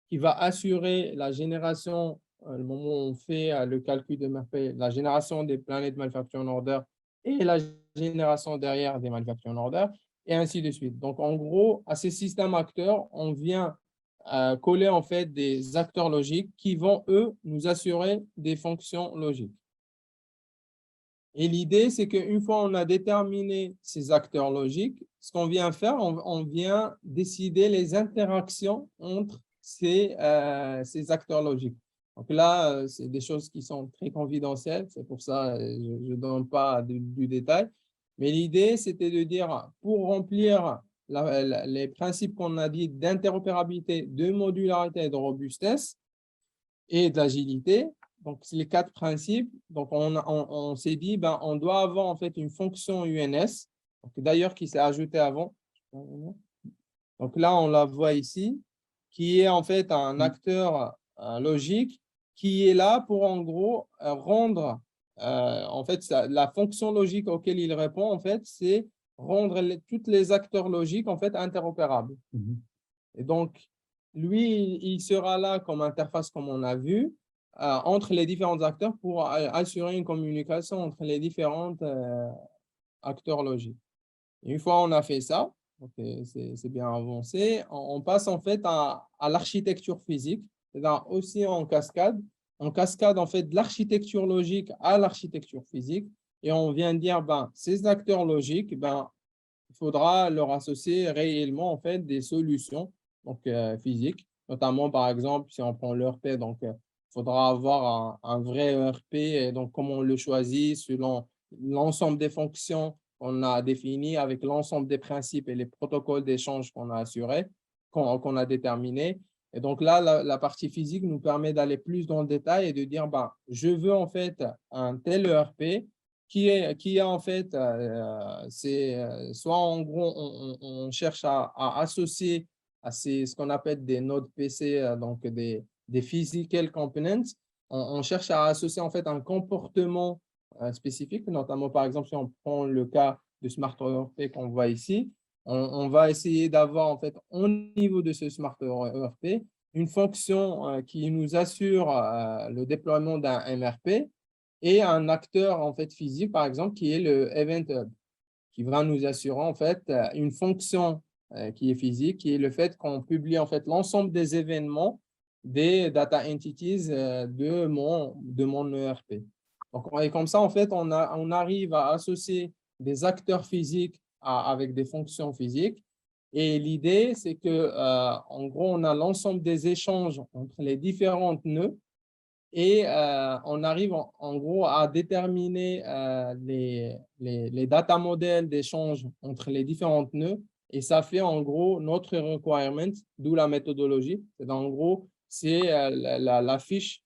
C: qui va assurer la génération, le moment où on fait le calcul de MRP, la génération des planètes manufacturing order et la génération derrière des manufacturing orders, et ainsi de suite. Donc, en gros, à ces systèmes acteurs, on vient coller en fait des acteurs logiques qui vont, eux, nous assurer des fonctions logiques. Et l'idée, c'est qu'une fois on a déterminé ces acteurs logiques, ce qu'on vient faire, on vient décider les interactions entre ces acteurs logiques. Donc là, c'est des choses qui sont très confidentielles, c'est pour ça que je ne donne pas du détail. Mais l'idée, c'était de dire, pour remplir les principes qu'on a dit d'interopérabilité, de modularité et de robustesse et d'agilité, donc c'est les 4 principes. Donc on s'est dit, ben, on doit avoir en fait une fonction UNS, d'ailleurs qui s'est ajoutée avant. Donc là, on la voit ici, qui est en fait un acteur logique qui est là pour en gros rendre, en fait, la fonction logique auquel il répond, en fait, c'est rendre tous les acteurs logiques en fait interopérables. Et donc, lui, il sera là comme interface, comme on a vu, entre les différents acteurs pour assurer une communication entre les différents acteurs logiques. Et une fois on a fait ça, c'est bien avancé, on passe en fait à l'architecture physique, c'est-à-dire aussi en cascade en fait de l'architecture logique à l'architecture physique, et on vient dire, ben, ces acteurs logiques, ben, il faudra leur associer réellement en fait des solutions donc, physiques, notamment par exemple si on prend l'ERP, donc il faudra avoir un vrai ERP, et donc comment on le choisit selon l'ensemble des fonctions qu'on a définies avec l'ensemble des principes et les protocoles d'échange qu'on a assurés, qu'on a déterminés. Et donc là, la partie physique nous permet d'aller plus dans le détail et de dire, ben, je veux en fait un tel ERP qui a en fait, soit en gros, on cherche à associer à ce qu'on appelle des nodes PC, donc des physical components, on cherche à associer en fait un comportement spécifique, notamment par exemple si on prend le cas de Smart ERP qu'on voit ici, on va essayer d'avoir en fait au niveau de ce Smart ERP une fonction qui nous assure le déploiement d'un MRP, et un acteur en fait physique, par exemple, qui est le Event Hub, qui va nous assurer en fait une fonction qui est physique, qui est le fait qu'on publie en fait l'ensemble des événements des data entities de mon ERP. Donc, et comme ça, en fait, on arrive à associer des acteurs physiques avec des fonctions physiques. Et l'idée, c'est que, en gros, on a l'ensemble des échanges entre les différentes nœuds, et on arrive en gros à déterminer les data models d'échange entre les différentes nœuds, et ça fait en gros notre requirement, d'où la méthodologie. En gros, c'est la fiche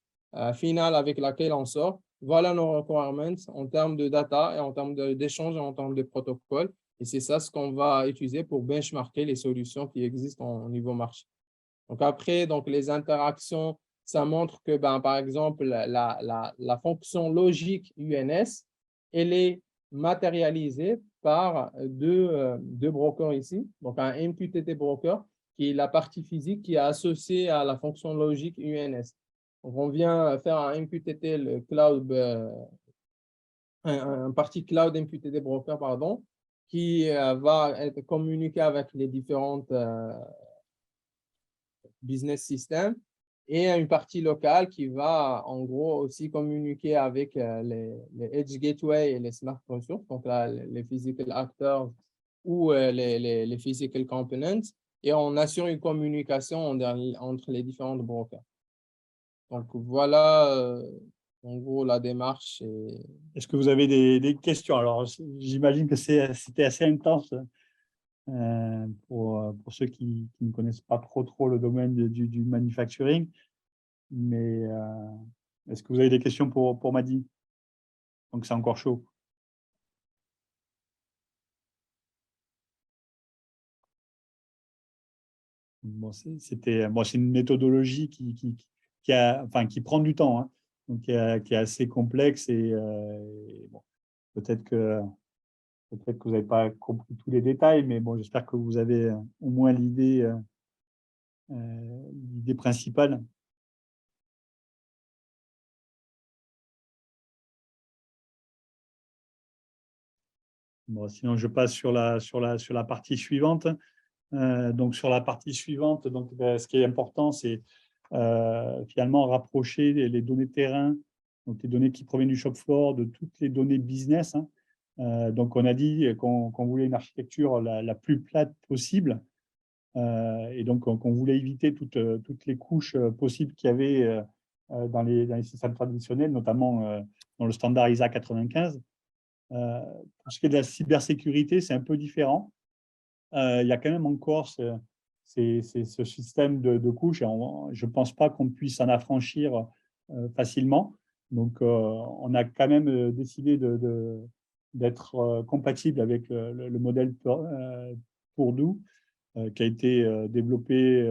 C: finale avec laquelle on sort. Voilà nos requirements en termes de data et en termes d'échange et en termes de protocole. Et c'est ça ce qu'on va utiliser pour benchmarker les solutions qui existent au niveau marché. Donc après, donc les interactions, ça montre que, ben, par exemple, la fonction logique UNS, elle est matérialisée par deux brokers ici. Donc, un MQTT broker, qui est la partie physique qui est associée à la fonction logique UNS. Donc, on vient faire un MQTT, le cloud, un partie cloud MQTT broker, pardon, qui va être communiqué avec les différentes business system, et une partie locale qui va en gros aussi communiquer avec les Edge Gateway et les Smart Resources, donc là, les Physical Actors ou les Physical Components, et on assure une communication entre les différents brokers. Donc voilà en gros la démarche.
B: Est-ce que vous avez des questions? Alors, j'imagine que c'était assez intense pour ceux qui ne connaissent pas trop le domaine du manufacturing. Mais est-ce que vous avez des questions pour Madi? Donc, c'est encore chaud. Bon, c'est une méthodologie qui prend du temps, hein, donc qui est assez complexe, et bon, peut-être que vous n'avez pas compris tous les détails, mais bon, j'espère que vous avez au moins l'idée principale. Bon, sinon, je passe sur la partie suivante. Donc, sur la partie suivante, donc, ce qui est important, c'est finalement rapprocher les données terrain, donc les données qui proviennent du shop floor, de toutes les données business. Donc, on a dit qu'on voulait une architecture la plus plate possible. Et donc, qu'on voulait éviter toutes les couches possibles qu'il y avait dans les systèmes traditionnels, notamment dans le standard ISA 95. Pour ce qui est de la cybersécurité, c'est un peu différent. Il y a quand même encore ce système de couches et je ne pense pas qu'on puisse s'en affranchir facilement. Donc, on a quand même décidé d'être compatible avec le modèle Purdue qui a été développé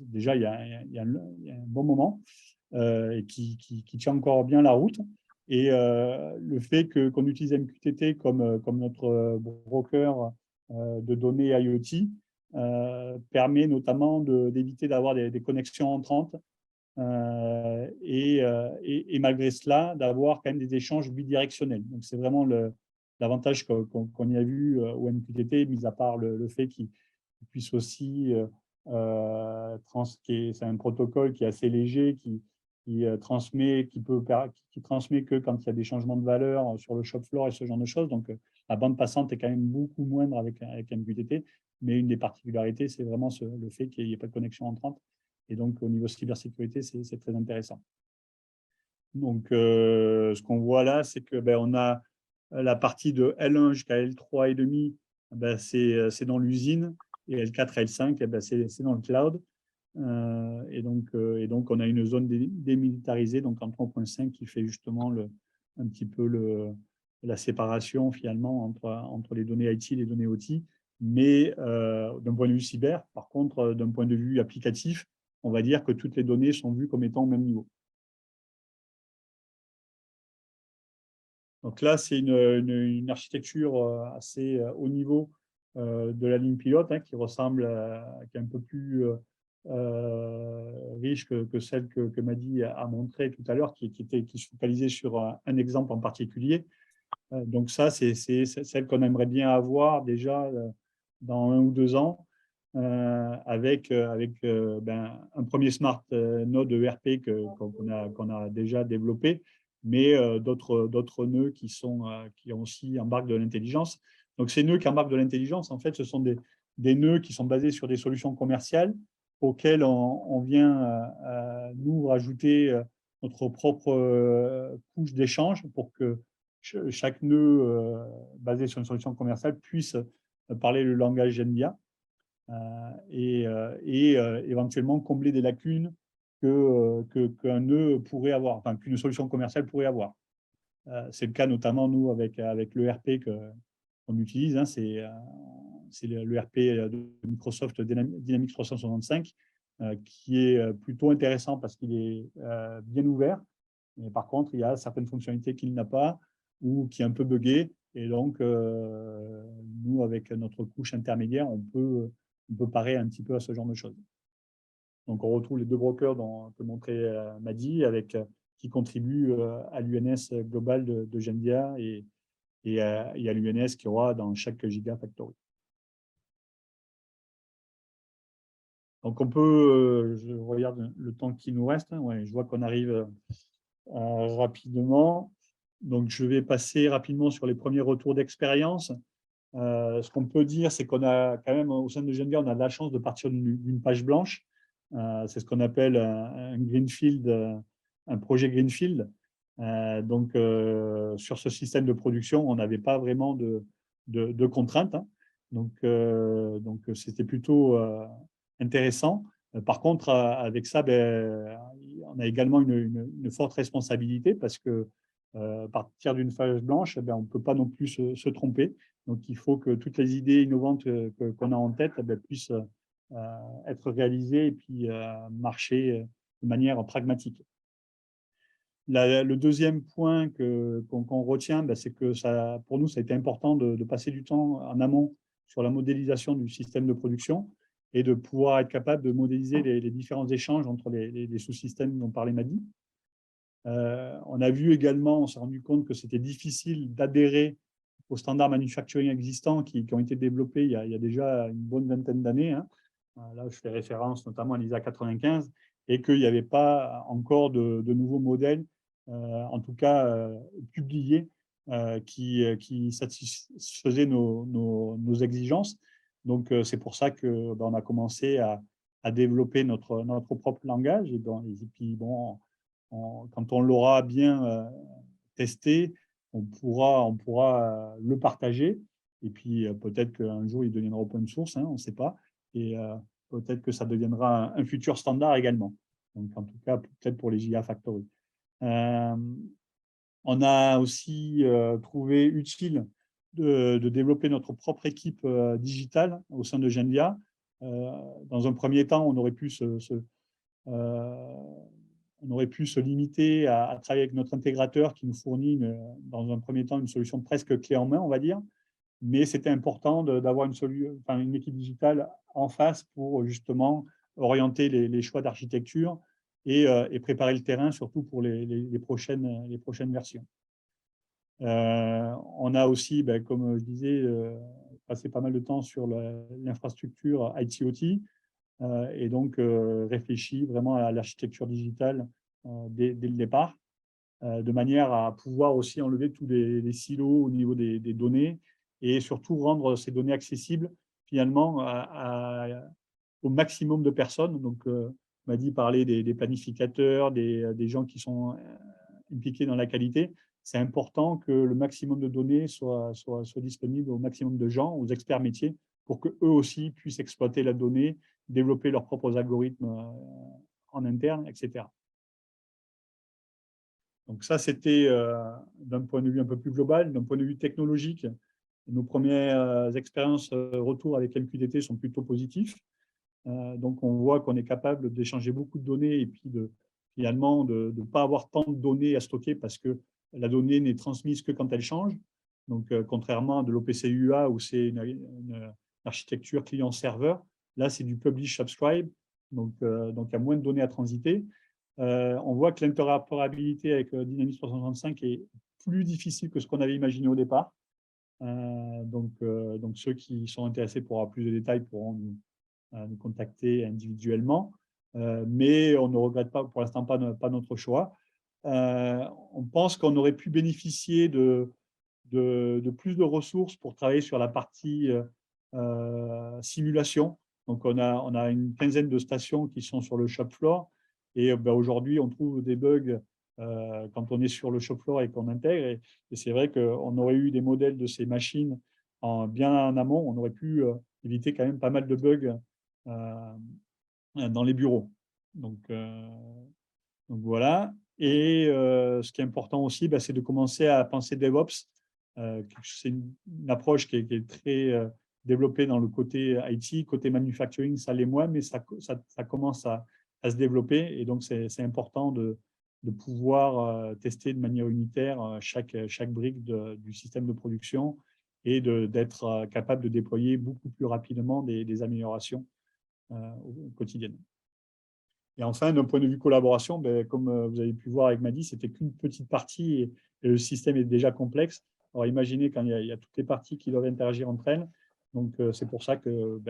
B: déjà il y a un bon moment et qui tient encore bien la route. Et le fait qu'on utilise MQTT comme notre broker de données IoT permet notamment d'éviter d'avoir des connexions entrantes et malgré cela, d'avoir quand même des échanges bidirectionnels. Donc, c'est vraiment l'avantage qu'on y a vu au MQTT, mis à part le fait qu'il puisse aussi, c'est un protocole qui est assez léger, qui transmet que quand il y a des changements de valeur sur le shop floor et ce genre de choses. Donc, la bande passante est quand même beaucoup moindre avec MQTT, mais une des particularités, c'est vraiment le fait qu'il n'y ait pas de connexion entrante. Et donc, au niveau cybersécurité, c'est très intéressant. Donc, ce qu'on voit là, c'est que on a la partie de L1 jusqu'à L3 et demi, c'est dans l'usine, et L4 et L5, c'est dans le cloud. Et donc, on a une zone démilitarisée, donc en 3.5, qui fait justement un petit peu la séparation finalement entre les données IT et les données OT. Mais d'un point de vue cyber, par contre, d'un point de vue applicatif, on va dire que toutes les données sont vues comme étant au même niveau. Donc là, c'est une architecture assez haut niveau de la ligne pilote, qui ressemble qui est un peu plus riche que celle que Mady a montrée tout à l'heure, qui se focalisait sur un exemple en particulier. Donc ça, c'est celle qu'on aimerait bien avoir déjà dans 1 ou 2 ans, avec un premier smart node ERP qu'on a déjà développé, mais d'autres nœuds qui aussi embarquent de l'intelligence. Donc, ces nœuds qui embarquent de l'intelligence, en fait, ce sont des nœuds qui sont basés sur des solutions commerciales auxquelles on vient, nous, rajouter notre propre couche d'échange pour que chaque nœud basé sur une solution commerciale puisse parler le langage NVIDIA et éventuellement combler des lacunes qu'un nœud pourrait avoir, enfin qu'une solution commerciale pourrait avoir. C'est le cas notamment, nous, avec l'ERP qu'on utilise, c'est l'ERP de Microsoft Dynamics 365, qui est plutôt intéressant parce qu'il est bien ouvert. Mais par contre, il y a certaines fonctionnalités qu'il n'a pas ou qui est un peu buggé. Et donc, nous, avec notre couche intermédiaire, on peut parer un petit peu à ce genre de choses. Donc, on retrouve les 2 brokers que montrait Mady, qui contribuent à l'UNS global de Gendia et à l'UNS qu'il y aura dans chaque Gigafactory. Donc, on peut, je regarde le temps qui nous reste. Ouais, je vois qu'on arrive rapidement. Donc, je vais passer rapidement sur les premiers retours d'expérience. Ce qu'on peut dire, c'est qu'on a quand même, au sein de Gendia, on a de la chance de partir d'une page blanche. C'est ce qu'on appelle un greenfield, un projet greenfield. Donc, sur ce système de production, on n'avait pas vraiment de contraintes. Donc, c'était plutôt intéressant. Par contre, avec ça, on a également une forte responsabilité parce que partir d'une page blanche, on ne peut pas non plus se tromper. Donc, il faut que toutes les idées innovantes qu'on a en tête puissent être réalisées et puis marcher de manière pragmatique. Le deuxième point qu'on retient, c'est que pour nous, ça a été important de passer du temps en amont sur la modélisation du système de production et de pouvoir être capable de modéliser les différents échanges entre les sous-systèmes dont parlait Mady. On a vu également, on s'est rendu compte que c'était difficile d'adhérer aux standards manufacturing existants qui ont été développés il y a déjà une bonne vingtaine d'années. Hein. Là, je fais référence notamment à l'ISA 95, et qu'il n'y avait pas encore de nouveaux modèles, en tout cas publiés, qui satisfaisaient nos exigences. Donc, c'est pour ça qu'on a commencé à développer notre propre langage. Et puis, bon, quand on l'aura bien testé, on pourra le partager. Et puis, peut-être qu'un jour, il deviendra open source, hein, on ne sait pas. Et peut-être que ça deviendra un futur standard également. Donc, en tout cas, peut-être pour les Gigafactory. On a aussi trouvé utile de développer notre propre équipe digitale au sein de Genvia. Dans un premier temps, on aurait pu se limiter à travailler avec notre intégrateur qui nous fournit, dans un premier temps, une solution presque clé en main, on va dire. Mais c'était important d'avoir une équipe digitale en face pour justement orienter les choix d'architecture et préparer le terrain, surtout pour les prochaines versions. On a aussi, comme je disais, passé pas mal de temps sur l'infrastructure IT/OT et donc réfléchi vraiment à l'architecture digitale dès le départ, de manière à pouvoir aussi enlever tous les silos au niveau des données et surtout rendre ces données accessibles finalement au maximum de personnes. Donc, on m'a dit parler des planificateurs, des gens qui sont impliqués dans la qualité. C'est important que le maximum de données soit disponible au maximum de gens, aux experts métiers, pour qu'eux aussi puissent exploiter la donnée, développer leurs propres algorithmes en interne, etc. Donc ça, c'était d'un point de vue un peu plus global. D'un point de vue technologique, nos premières expériences retour avec MQTT sont plutôt positifs. Donc, on voit qu'on est capable d'échanger beaucoup de données et puis finalement de ne pas avoir tant de données à stocker parce que la donnée n'est transmise que quand elle change. Donc, contrairement à de l'OPC-UA où c'est une architecture client-serveur, là, c'est du publish-subscribe. Donc, il y a moins de données à transiter. On voit que l'interopérabilité avec Dynamics 365 est plus difficile que ce qu'on avait imaginé au départ. Donc, ceux qui sont intéressés pour avoir plus de détails pourront nous contacter individuellement. Mais on ne regrette pas, pour l'instant, pas notre choix. On pense qu'on aurait pu bénéficier de plus de ressources pour travailler sur la partie simulation. Donc, on a une quinzaine de stations qui sont sur le shop floor. Et aujourd'hui, on trouve des bugs quand on est sur le shop floor et qu'on intègre. Et c'est vrai qu'on aurait eu des modèles de ces machines bien en amont. On aurait pu éviter quand même pas mal de bugs dans les bureaux. Donc voilà. Et ce qui est important aussi, c'est de commencer à penser DevOps. C'est une approche qui est très développée dans le côté IT, côté manufacturing, ça l'est moins, mais ça commence à se développer. Et donc, c'est important de pouvoir tester de manière unitaire chaque brique du système de production et d'être capable de déployer beaucoup plus rapidement des améliorations quotidiennes. Et enfin, d'un point de vue collaboration, comme vous avez pu voir avec Madi, c'était qu'une petite partie et le système est déjà complexe. Alors imaginez quand il y a toutes les parties qui doivent interagir entre elles. Donc c'est pour ça que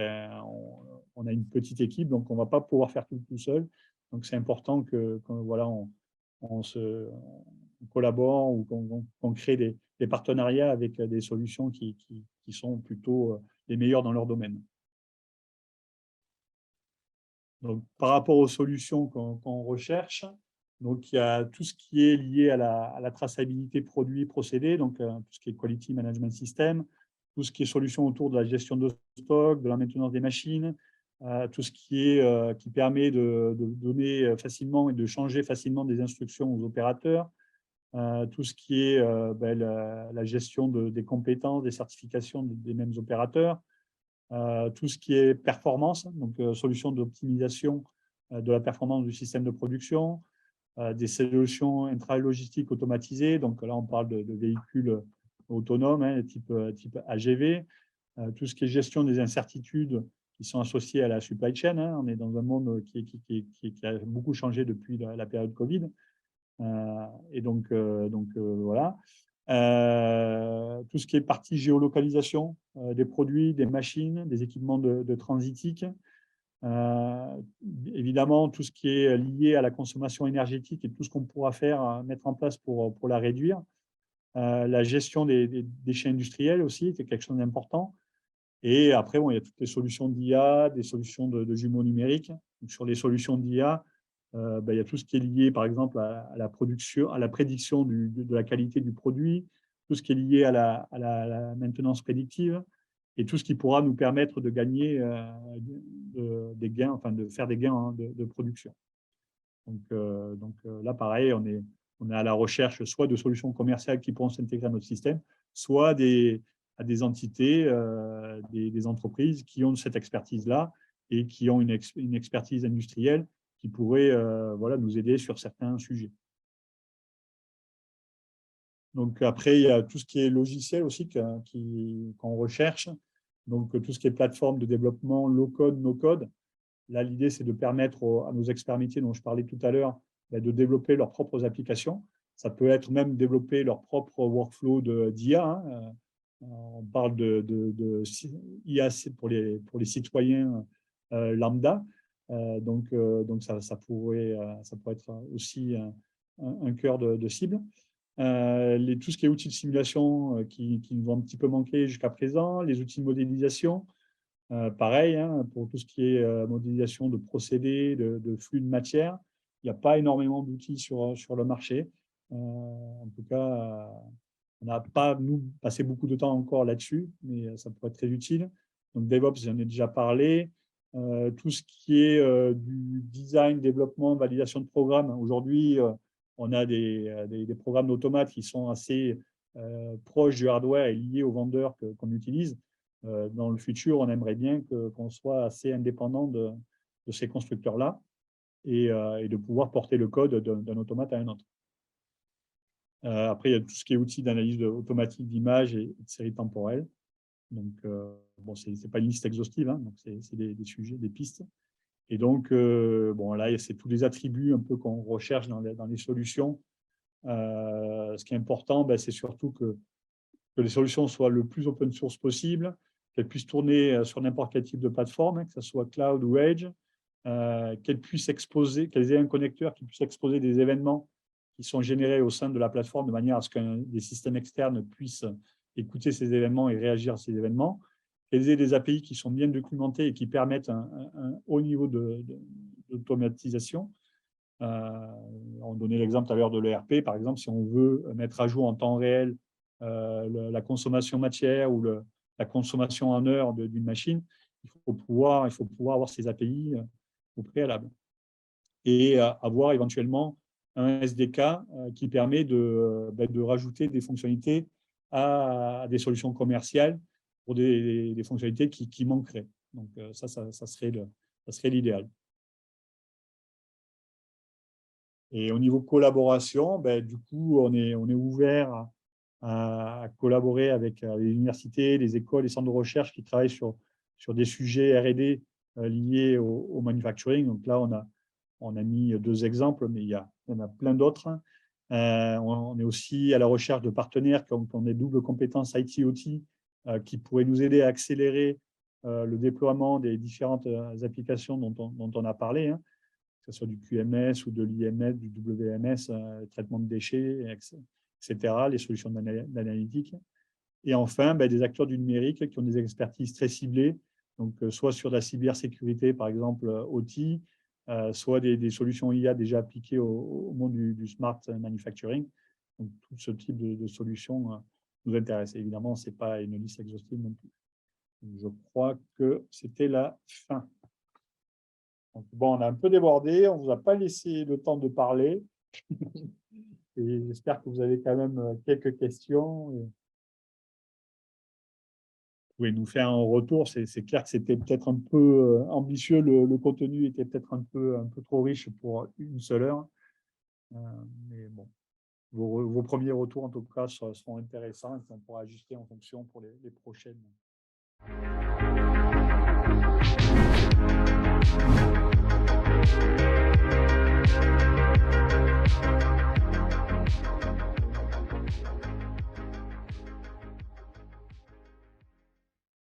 B: on a une petite équipe, donc on ne va pas pouvoir faire tout seul. Donc c'est important que voilà, on collabore ou qu'on crée des partenariats avec des solutions qui sont plutôt les meilleures dans leur domaine. Donc, par rapport aux solutions qu'on recherche, donc, il y a tout ce qui est lié à la traçabilité produit procédé, donc tout ce qui est Quality Management System, tout ce qui est solution autour de la gestion de stock, de la maintenance des machines, tout ce qui permet de donner facilement et de changer facilement des instructions aux opérateurs, tout ce qui est la gestion des compétences, des certifications des mêmes opérateurs, tout ce qui est performance, donc solutions d'optimisation de la performance du système de production, des solutions intralogistiques automatisées, donc là on parle de véhicules autonomes, type AGV, tout ce qui est gestion des incertitudes qui sont associées à la supply chain. On est dans un monde qui a beaucoup changé depuis la période Covid. Et donc voilà. Tout ce qui est partie géolocalisation des produits, des machines, des équipements de transitique. Évidemment, tout ce qui est lié à la consommation énergétique et tout ce qu'on pourra mettre en place pour la réduire. La gestion des déchets industriels aussi, c'est quelque chose d'important. Et après, bon, il y a toutes les solutions d'IA, des solutions de jumeaux numériques. Donc, sur les solutions d'IA, il y a tout ce qui est lié, par exemple, à la production, à la prédiction de la qualité du produit, tout ce qui est lié à la maintenance prédictive et tout ce qui pourra nous permettre de gagner des gains, enfin de faire des gains de production. Donc là, pareil, on est à la recherche soit de solutions commerciales qui pourront s'intégrer à notre système, soit à des entités, des entreprises qui ont cette expertise-là et qui ont une expertise industrielle qui pourrait nous aider sur certains sujets. Donc après, il y a tout ce qui est logiciel aussi qu'on recherche. Donc tout ce qui est plateforme de développement low-code, no-code. Là, l'idée, c'est de permettre à nos experts métiers dont je parlais tout à l'heure de développer leurs propres applications. Ça peut être même développer leur propre workflow d'IA. On parle de IA pour les citoyens lambda. Donc ça pourrait être aussi un cœur de cible. Tout ce qui est outils de simulation qui nous ont un petit peu manqué jusqu'à présent, les outils de modélisation, pareil, pour tout ce qui est modélisation de procédés, de flux de matière, il n'y a pas énormément d'outils sur le marché. En tout cas, on n'a pas, nous, passé beaucoup de temps encore là-dessus, mais ça pourrait être très utile. Donc, DevOps, j'en ai déjà parlé. Tout ce qui est du design, développement, validation de programmes. Aujourd'hui, on a des programmes d'automates qui sont assez proches du hardware et liés aux vendeurs qu'on utilise. Dans le futur, on aimerait bien qu'on soit assez indépendant de ces constructeurs-là et de pouvoir porter le code d'un automate à un autre. Après, il y a tout ce qui est outils d'analyse automatique d'images et de séries temporelles. Donc, bon, ce n'est pas une liste exhaustive, donc c'est des sujets, des pistes. Et donc, bon, là, c'est tous les attributs un peu qu'on recherche dans les solutions. Ce qui est important, c'est surtout que les solutions soient le plus open source possible, qu'elles puissent tourner sur n'importe quel type de plateforme, que ce soit cloud ou edge, qu'elles puissent exposer, qu'elles aient un connecteur qui puisse exposer des événements qui sont générés au sein de la plateforme de manière à ce que des systèmes externes puissent écouter ces événements et réagir à ces événements, qu'elles aient des API qui sont bien documentées et qui permettent un haut niveau d'automatisation. On donnait l'exemple tout à l'heure de l'ERP, par exemple, si on veut mettre à jour en temps réel la consommation matière ou la consommation en heure d'une machine, il faut pouvoir avoir ces API au préalable. Et avoir éventuellement un SDK qui permet de rajouter des fonctionnalités à des solutions commerciales pour des fonctionnalités qui manqueraient. Donc ça serait l'idéal. Et au niveau collaboration, du coup, on est ouvert à collaborer avec les universités, les écoles, les centres de recherche qui travaillent sur des sujets R&D liés au manufacturing. Donc là, on a mis 2 exemples, mais il y en a plein d'autres. On est aussi à la recherche de partenaires qui ont des doubles compétences IT-OT qui pourraient nous aider à accélérer le déploiement des différentes applications dont on a parlé, que ce soit du QMS ou de l'IMS, du WMS, traitement de déchets, etc., les solutions d'analytique. Et enfin, des acteurs du numérique qui ont des expertises très ciblées, donc soit sur la cybersécurité, par exemple OT, soit des solutions IA déjà appliquées au monde du smart manufacturing. Donc, tout ce type de solutions nous intéresse. Évidemment, ce n'est pas une liste exhaustive non plus. Donc, je crois que c'était la fin. Donc, bon, on a un peu débordé, on ne vous a pas laissé le temps de parler. Et j'espère que vous avez quand même quelques questions. Vous pouvez nous faire un retour. C'est clair que c'était peut-être un peu ambitieux. Le contenu était peut-être un peu trop riche pour une seule heure. Mais bon, vos premiers retours, en tout cas, seront intéressants et on pourra ajuster en fonction pour les prochaines.